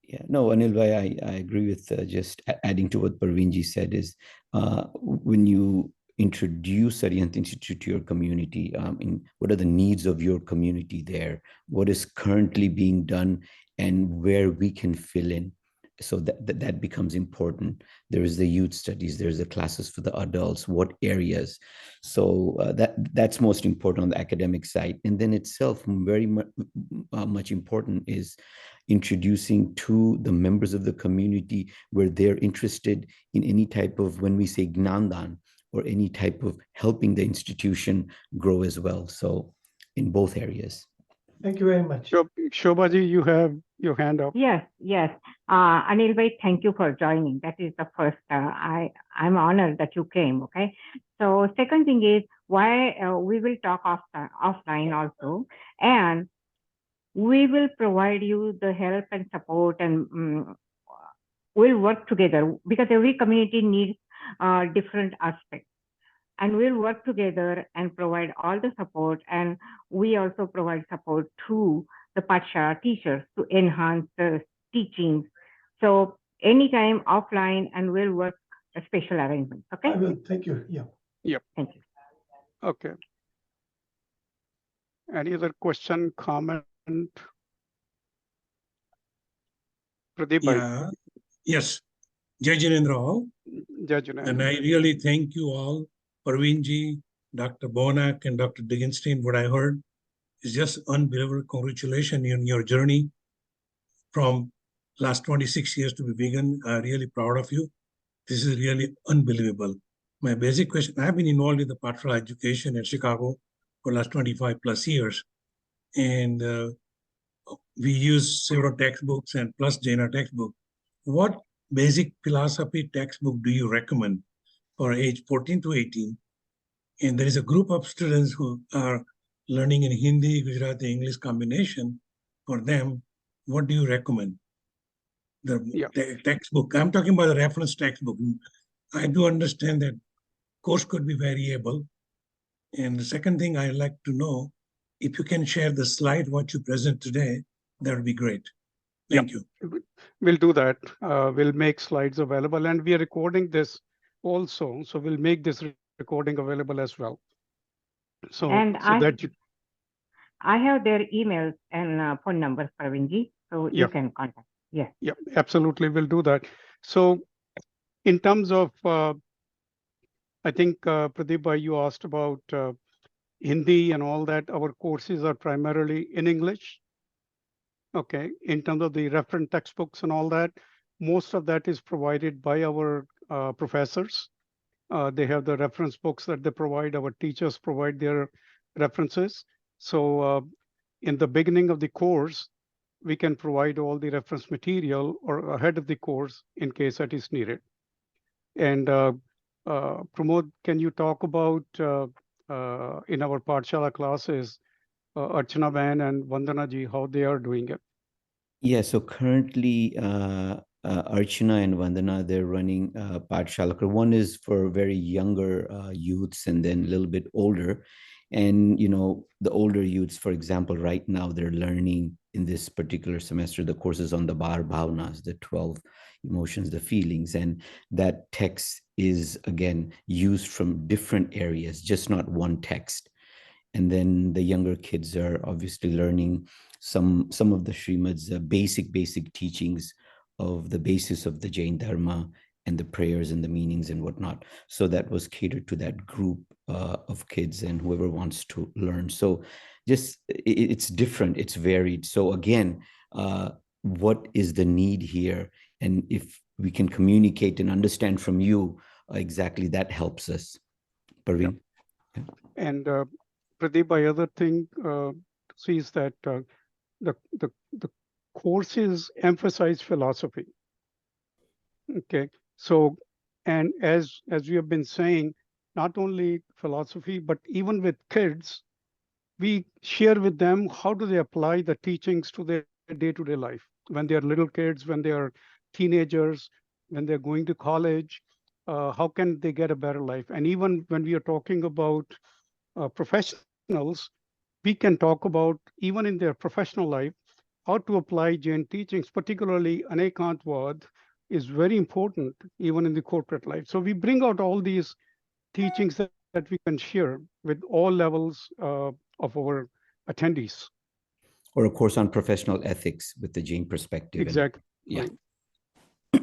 Yeah, no, Anil bhai, I agree with just adding to what Parveenji said is when you introduce Arihanta Institute to your community, what are the needs of your community there? What is currently being done and where we can fill in? So that becomes important. There is the youth studies, there's the classes for the adults, what areas. So that's most important on the academic side. And then itself, very much important is introducing to the members of the community where they're interested in any type of, when we say Gnandan, or any type of helping the institution grow as well. So in both areas. Thank you very much. Shobhaji, you have your hand up. Yes. Anil bhai, thank you for joining. That is the first. I'm honored that you came. Okay. So second thing is why we will talk offline also, and we will provide you the help and support, and we'll work together because every community needs different aspects. And we'll work together and provide all the support. And we also provide support to the Patshala teachers to enhance the teachings. So anytime offline, and we'll work a special arrangement. Okay. I will, thank you, yeah. Thank you. Okay. Any other question, comment? Pradeep bhai, Yeah, yes. Jai Jinendra all. Judge And I really thank you all, Parveenji, Dr. Bonak, and Dr. Digginstein. What I heard is just unbelievable. Congratulations on your journey from last 26 years to be vegan. I'm really proud of you. This is really unbelievable. My basic question, I've been involved in the Patra education in Chicago for the last 25 plus years. And we use several textbooks and plus Jaina textbook. What basic philosophy textbook do you recommend for age 14 to 18? And there is a group of students who are learning in Hindi, Gujarati, English combination. For them, what do you recommend? The textbook. I'm talking about the reference textbook. I do understand that course could be variable. And the second thing I'd like to know, if you can share the slide, what you present today, that would be great. Thank you. We'll do that. We'll make slides available, and we are recording this also. So we'll make this recording available as well. So, And I have their emails and phone numbers, Parvinji, so you can contact. Yes. Yeah, absolutely. We'll do that. So in terms of, I think, Pradeep, you asked about Hindi and all that. Our courses are primarily in English. Okay. In terms of the reference textbooks and all that, most of that is provided by our professors. They have the reference books that they provide. Our teachers provide their references. So in the beginning of the course, we can provide all the reference material or ahead of the course in case that is needed. And Pramod, can you talk about in our Pathshala classes, Archana Ban and Vandana ji, how they are doing it? Yeah, so currently Archana and Vandana, they're running Pathshala. One is for very younger youths and then a little bit older. And, you know, the older youths, for example, right now they're learning in this particular semester, the courses on the Bar Bhavnas, the 12 emotions, the feelings. And that text is, again, used from different areas, just not one text. And then the younger kids are obviously learning some of the Srimad's basic teachings of the basis of the Jain Dharma and the prayers and the meanings and whatnot. So that was catered to that group of kids and whoever wants to learn. So just it's different, it's varied. So again, what is the need here? And if we can communicate and understand from you, exactly that helps us. Parveen? Yeah. And Pradeep, my other thing is that the courses emphasize philosophy. Okay, so and as we have been saying, not only philosophy, but even with kids, we share with them how do they apply the teachings to their day-to-day life when they are little kids, when they are teenagers, when they're going to college. How can they get a better life? And even when we are talking about professionals, we can talk about even in their professional life how to apply Jain teachings, particularly Anekantvad is very important even in the corporate life. So we bring out all these teachings that we can share with all levels of our attendees. Or a course on professional ethics with the Jain perspective. Exactly. And, yeah. Right.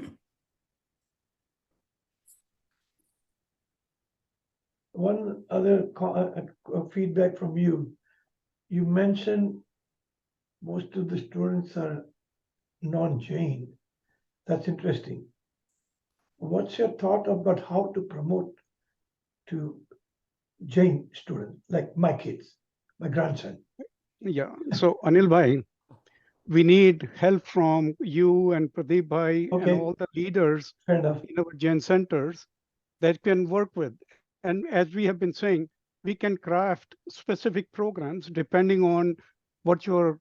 One other feedback from you. You mentioned most of the students are non-Jain. That's interesting. What's your thought about how to promote to Jain students, like my kids, my grandson? Yeah. So Anil Bhai, we need help from you and Pradeep Bhai and all the leaders in our Jain centers that can work with. And as we have been saying, we can craft specific programs depending on what your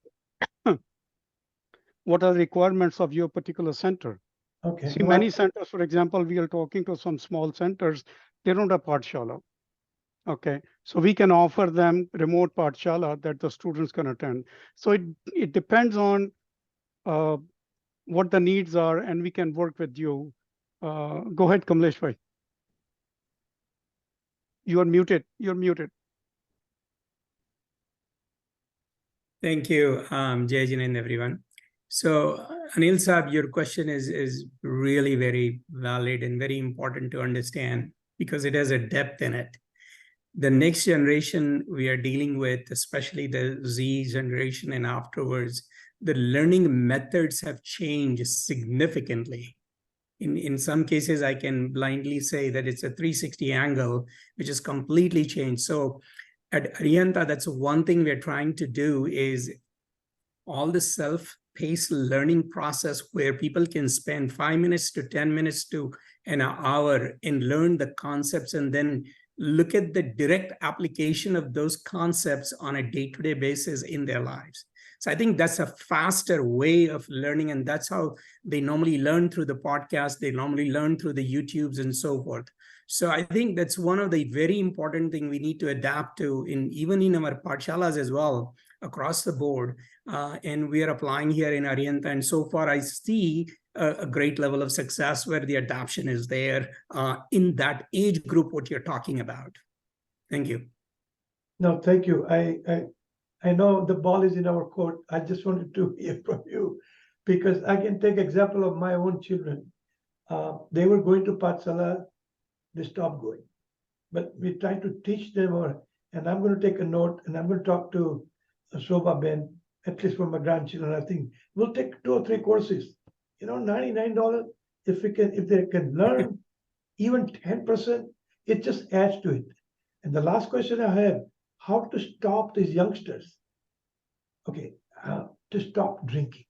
what are the requirements of your particular center. Okay. See, many centers, for example, we are talking to some small centers, they don't have Pathshala. Okay, so we can offer them remote Pathshala that the students can attend. So it depends on what the needs are, and we can work with you. Go ahead, Kamlesh bhai. You are muted. You're muted. Thank you, Jai Jain and everyone. So Anil Saab, your question is really very valid and very important to understand because it has a depth in it. The next generation we are dealing with, especially the Z generation and afterwards, the learning methods have changed significantly. In some cases, I can blindly say that it's a 360 angle, which is completely changed. So at Arihanta, that's one thing we're trying to do is all the self-paced learning process where people can spend 5 minutes to 10 minutes to an hour and learn the concepts and then look at the direct application of those concepts on a day-to-day basis in their lives. So I think that's a faster way of learning, and that's how they normally learn through the podcast. They normally learn through the YouTubes and so forth. So I think that's one of the very important things we need to adapt to, even in our pathshalas as well, across the board. And we are applying here in Arihanta. And so far, I see a great level of success where the adoption is there in that age group, what you're talking about. Thank you. No, thank you. I know the ball is in our court. I just wanted to hear from you because I can take example of my own children. They were going to Pathshala, they stopped going. But we try to teach them, and I'm going to take a note and I'm going to talk to Shobha Ben, at least for my grandchildren. I think we'll take 2 or 3 courses. $99. If they can learn even 10%, it just adds to it. And the last question I have, how to stop these youngsters, to stop drinking.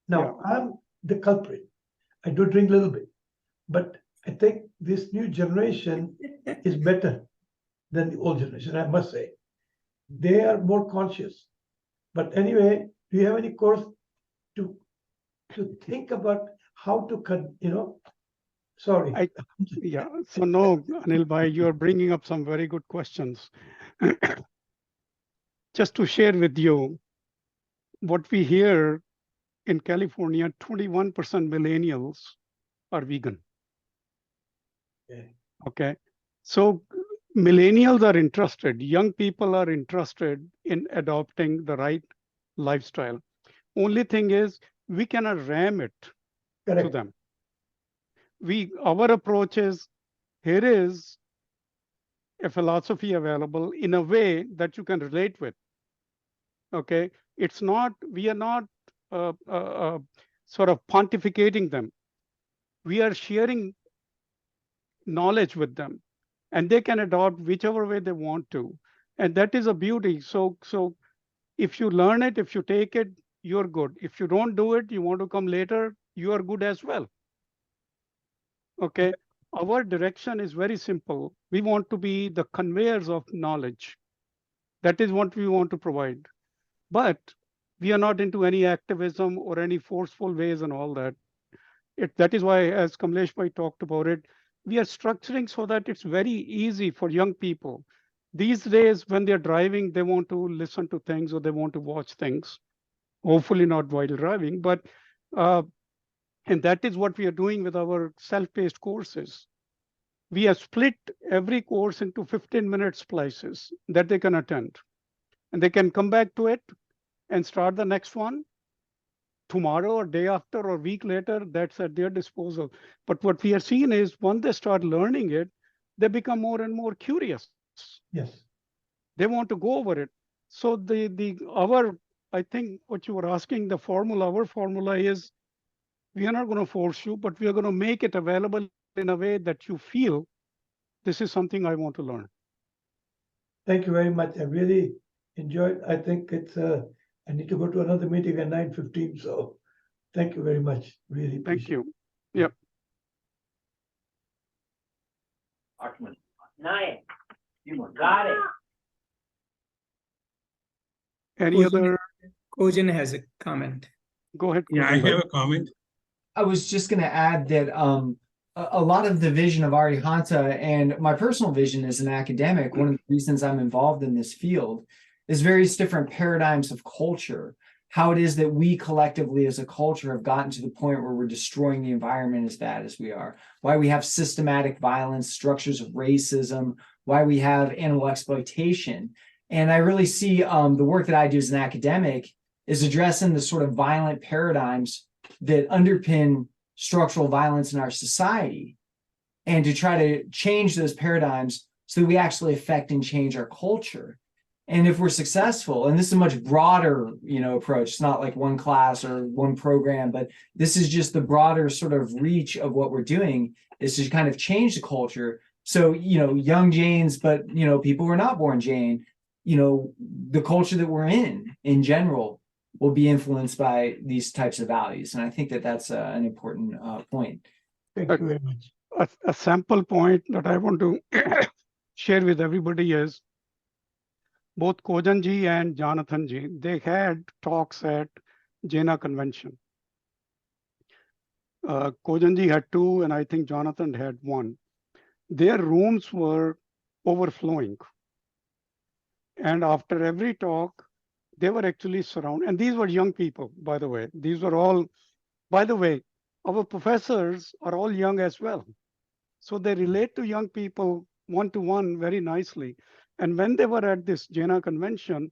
Now, I'm the culprit. I do drink a little bit, but I think this new generation is better than the old generation, I must say. They are more conscious. But anyway, do you have any course to think about how to sorry. Yeah, so no, Anil Bhai, you are bringing up some very good questions. Just to share with you, what we hear in California, 21% millennials are vegan. Okay. So millennials are interested, young people are interested in adopting the right lifestyle. Only thing is, we cannot ram it to them. Our approach is, here is a philosophy available in a way that you can relate with. Okay, we are not sort of pontificating them. We are sharing knowledge with them, and they can adopt whichever way they want to. And that is a beauty. So if you learn it, if you take it, you're good. If you don't do it, you want to come later, you are good as well. Okay, our direction is very simple. We want to be the conveyors of knowledge. That is what we want to provide. But we are not into any activism or any forceful ways and all that. That is why, as Kamlesh Bhai talked about it, we are structuring so that it's very easy for young people. These days, when they're driving, they want to listen to things or they want to watch things. Hopefully not while driving, but and that is what we are doing with our self-paced courses. We have split every course into 15-minute splices that they can attend. And they can come back to it and start the next one tomorrow or day after or week later. That's at their disposal. But what we are seeing is once they start learning it, they become more and more curious. Yes. They want to go over it. So I think what you were asking, our formula is, we are not going to force you, but we are going to make it available in a way that you feel this is something I want to learn. Thank you very much. I really enjoyed. I think it's I need to go to another meeting at 9:15. So thank you very much. Really appreciate Thank you. Yep. Got it. Any other? Kojan has a comment. Go ahead. Yeah, I have a comment. I was just going to add that a lot of the vision of Arihanta and my personal vision as an academic, one of the reasons I'm involved in this field is various different paradigms of culture, how it is that we collectively as a culture have gotten to the point where we're destroying the environment as bad as we are, why we have systematic violence, structures of racism, why we have animal exploitation. And I really see the work that I do as an academic is addressing the sort of violent paradigms that underpin structural violence in our society and to try to change those paradigms so that we actually affect and change our culture. And if we're successful, and this is a much broader, approach, it's not like one class or one program, but this is just the broader sort of reach of what we're doing, is to kind of change the culture. So, young Janes, but, people who are not born Jane, the culture that we're in general, will be influenced by these types of values. And I think that that's an important point. Thank you very much. A sample point that I want to share with everybody is both Kojanji and Jonathanji, they had talks at Jaina convention. Kojanji had 2, and I think Jonathan had 1. Their rooms were overflowing. And after every talk, they were actually surrounded. And these were young people, by the way. These were all, by the way, our professors are all young as well. So they relate to young people one-to-one very nicely. And when they were at this Jaina convention,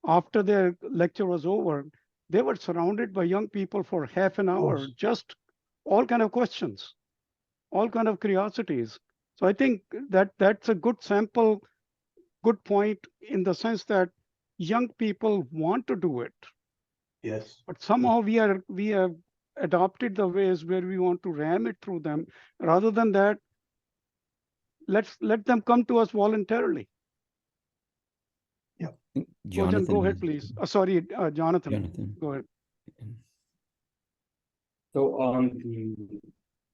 after their lecture was over, they were surrounded by young people for half an hour, just all kind of questions, all kind of curiosities. So I think that that's a good sample, good point in the sense that young people want to do it. Yes. But somehow we have adopted the ways where we want to ram it through them. Rather than that, let them come to us voluntarily. Jonathan, go ahead, please. Sorry, Jonathan. Jonathan. Go ahead. So on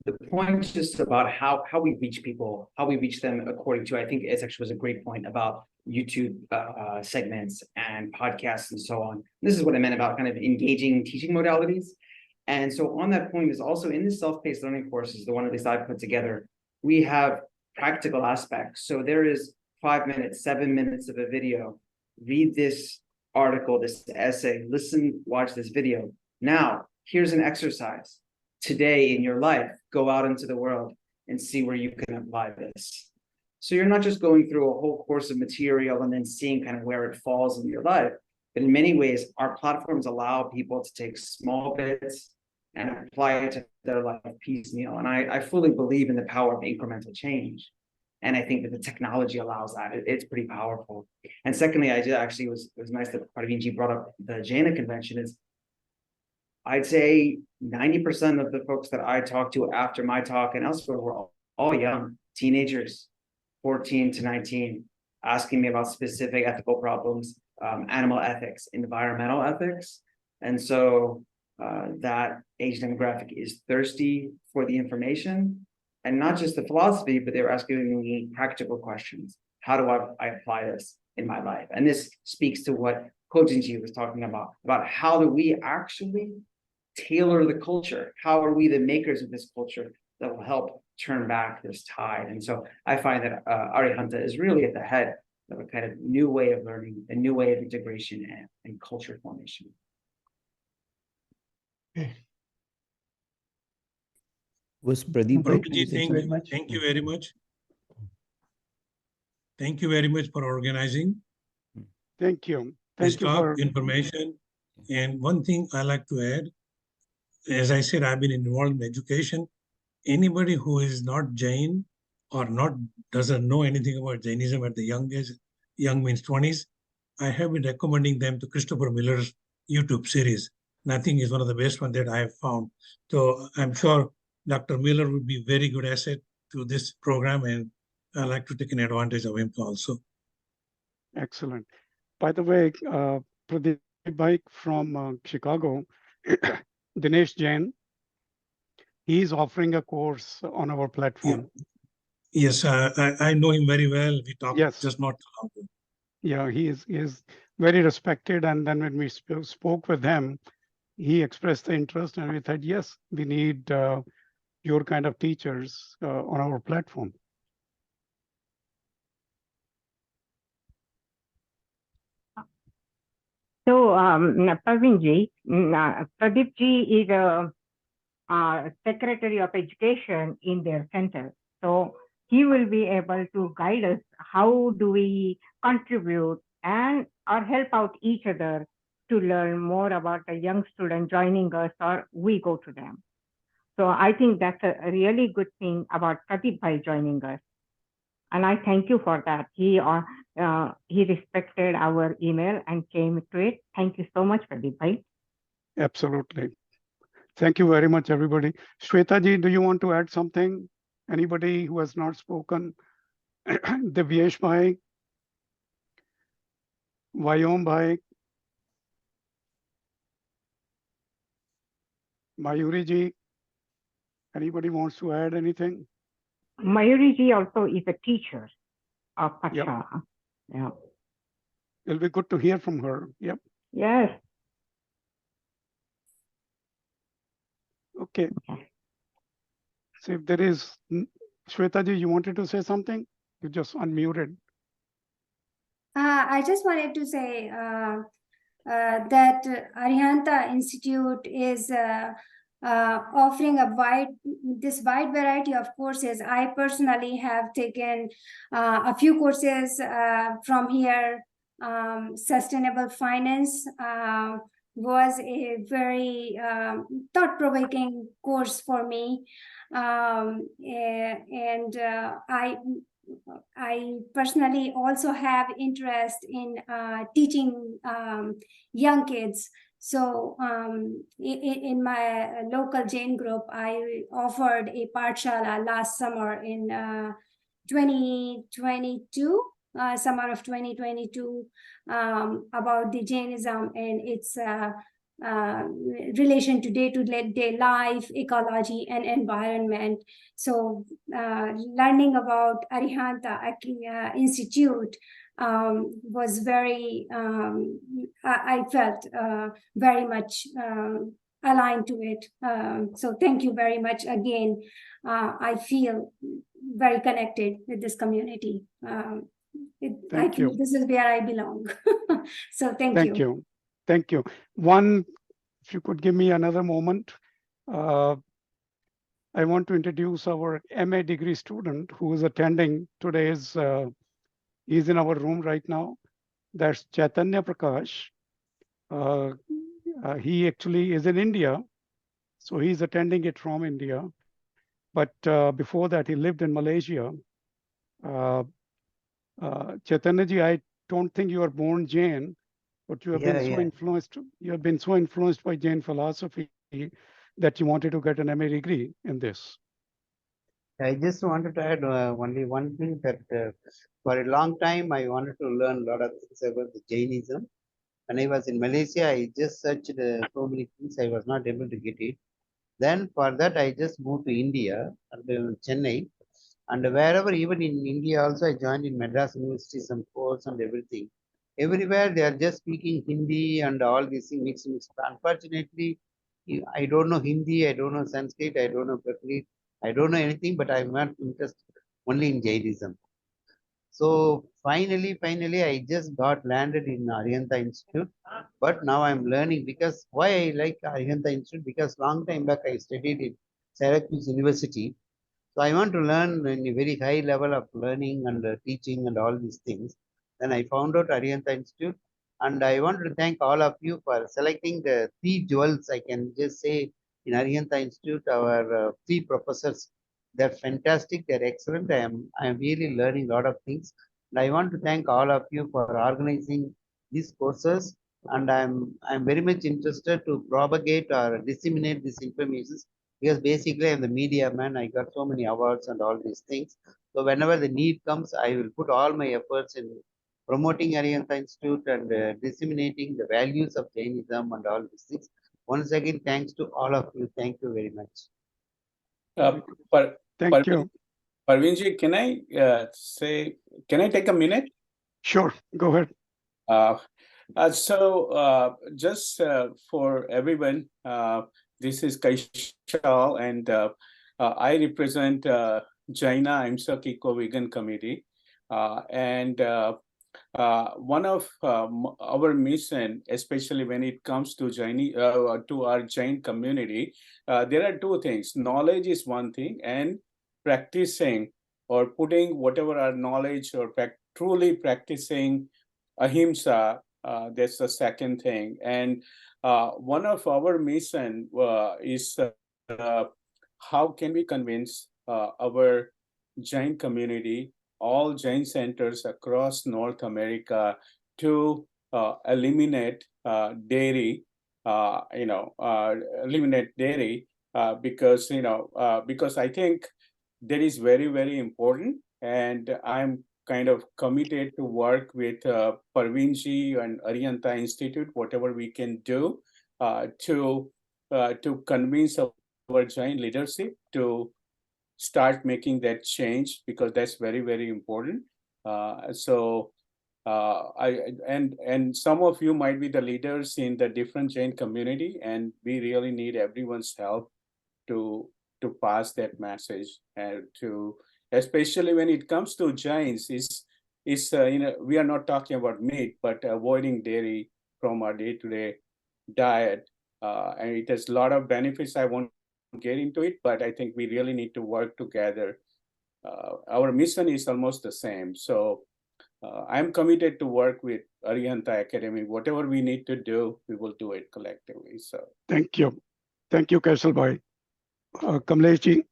the point just about how we reach people, how we reach them according to, I think it actually was a great point about YouTube segments and podcasts and so on. This is what I meant about kind of engaging teaching modalities. And so on that point is also in the self-paced learning courses, the one at least I put together, we have practical aspects. So there is 5 minutes, 7 minutes of a video. Read this article, this essay, listen, watch this video. Now, here's an exercise. Today in your life, go out into the world and see where you can apply this. So you're not just going through a whole course of material and then seeing kind of where it falls in your life, but in many ways, our platforms allow people to take small bits and apply it to their life piecemeal. And I fully believe in the power of incremental change. And I think that the technology allows that. It's pretty powerful. And secondly, it was nice that Parvinji brought up the Jaina convention. Is I'd say 90% of the folks that I talked to after my talk and elsewhere were all young teenagers, 14 to 19, asking me about specific ethical problems, animal ethics, environmental ethics. And so that age demographic is thirsty for the information, and not just the philosophy, but they were asking me practical questions. How do I apply this in my life? And this speaks to what Kojanji was talking about how do we actually tailor the culture? How are we the makers of this culture that will help turn back this tide? And so I find that Arihanta is really at the head of a kind of new way of learning, a new way of integration and culture formation. Was Pradeep? Parvinji, thank you very much. Thank you very much for organizing. Thank you. This Thank you talk, for information. And one thing I like to add, as I said, I've been involved in education. Anybody who is not Jain or doesn't know anything about Jainism at the young age, young means 20s, I have been recommending them to Christopher Miller's YouTube series. And I think it's one of the best ones that I have found. So I'm sure Dr. Miller would be a very good asset to this program, and I like to take an advantage of him also. excellent. By the way, Pradeep Bhaik from Chicago, Dinesh Jain, he's offering a course on our platform. Yes, I know him very well. We talked just not too long ago. Yeah, he is very respected. And then when we spoke with him, he expressed the interest, and we said, yes, we need your kind of teachers on our platform. So, Parvinji, Pradeepji is a Secretary of Education in their center. So he will be able to guide us. How do we contribute and or help out each other to learn more about a young student joining us, or we go to them. So I think that's a really good thing about Pradeep Bhai joining us. And I thank you for that. he respected our email and came to it. Thank you so much, Pradeep bhai. Absolutely. Thank you very much, everybody. Shweta ji, do you want to add something? Anybody who has not spoken? Divyesh bhai, Vayom bhai, Mayuri ji, anybody wants to add anything? Mayuri ji also is a teacher of Yep. Pacha. Yeah. It'll be good to hear from her. Yep. Yes. Okay. Okay. So if there is, Shweta ji, you wanted to say something? You just unmuted. I just wanted to say that Arihanta Institute is offering this wide variety of courses. I personally have taken a few courses from here. Sustainable finance was a very thought-provoking course for me, and I personally also have interest in teaching young kids. So in my local Jain group, I offered a Pathshala last summer in 2022, summer of 2022, about the Jainism and its relation to day-to-day life, ecology, and environment. So learning about Arihanta Institute was very, I felt very much aligned to it. So thank you very much again. I feel very connected with this community. I Thank think you. this is where I belong. So thank Thank you. you. Thank you. One, if you could give me another moment. I want to introduce our MA degree student who is attending today's, he's in our room right now. That's Chaitanya Prakash. He actually is in India, so he's attending it from India. But before that, he lived in Malaysia. Chaitanya ji, I don't think you are born Jain, but you have been so influenced. You have been so influenced by Jain philosophy that you wanted to get an MA degree in this. I just wanted to add only one thing that for a long time I wanted to learn a lot of things about the Jainism. When I was in Malaysia, I just searched so many things. I was not able to get it. Then for that, I just moved to India and Chennai. And wherever, even in India also, I joined in Madras University, some course and everything. Everywhere they are just speaking Hindi and all these things mixed. Unfortunately, I don't know Hindi, I don't know Sanskrit, I don't know Prakrit, I don't know anything, but I'm not interested only in Jainism. So finally, I just got landed in Arihanta Institute. But now I'm learning because why I like Arihanta Institute, because long time back I studied in Syracuse University. So I want to learn in a very high level of learning and teaching and all these things. Then I found out Arihanta Institute, and I want to thank all of you for selecting the three jewels. I can just say in Arihanta Institute, our three professors, they're fantastic, they're excellent. I am really learning a lot of things. And I want to thank all of you for organizing these courses. And I'm very much interested to propagate or disseminate this information, because basically I'm the media man. I got so many awards and all these things. So whenever the need comes, I will put all my efforts in promoting Arihanta Institute and disseminating the values of Jainism and all these things. Once again, thanks to all of you. Thank you very much. Thank you. Parveenji, can I can I take a minute? Sure, go ahead. Just for everyone, this is Kaishal, and I represent Jaina Imsak Eco Vegan Committee. One of our mission, especially when it comes to to our Jain community, there are two things. Knowledge is one thing, and practicing or putting whatever our knowledge or truly practicing ahimsa, that's the second thing. And one of our mission is how can we convince our Jain community all Jain centers across North America to eliminate dairy, eliminate dairy because, because I think that is very, very important. And I'm kind of committed to work with Parveenji and Arihanta Institute, whatever we can do to convince our Jain leadership to start making that change, because that's very, very important. And some of you might be the leaders in the different Jain community, and we really need everyone's help to pass that message, and to, especially when it comes to Jains, we are not talking about meat, but avoiding dairy from our day-to-day diet, and it has a lot of benefits. I won't get into it, but I think we really need to work together. Our mission is almost the same, so I'm committed to work with Arihanta Academy. Whatever we need to do, we will do it collectively. So Thank you, Kaishal bhai. Kamlesh ji.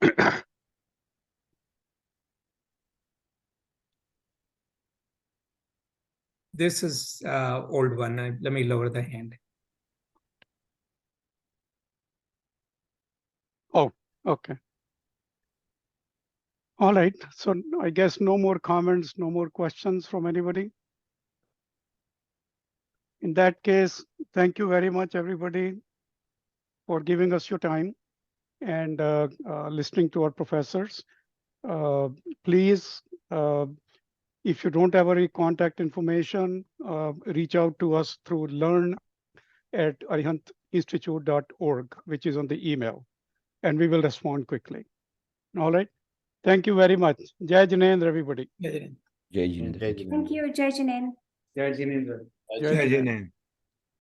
This is old one. Let me lower the hand. Oh, okay. All right. So I guess no more comments, no more questions from anybody. In that case, thank you very much, everybody, for giving us your time and listening to our professors. Please, if you don't have any contact information, reach out to us through learn@arihantinstitute.org, which is on the email, and we will respond quickly. All right. Thank you very much. Jai Jinendra, everybody. Jai Jinendra. Thank you, Jai Janen. Jai Jinendra. Jai Jinendra. Jai Jain.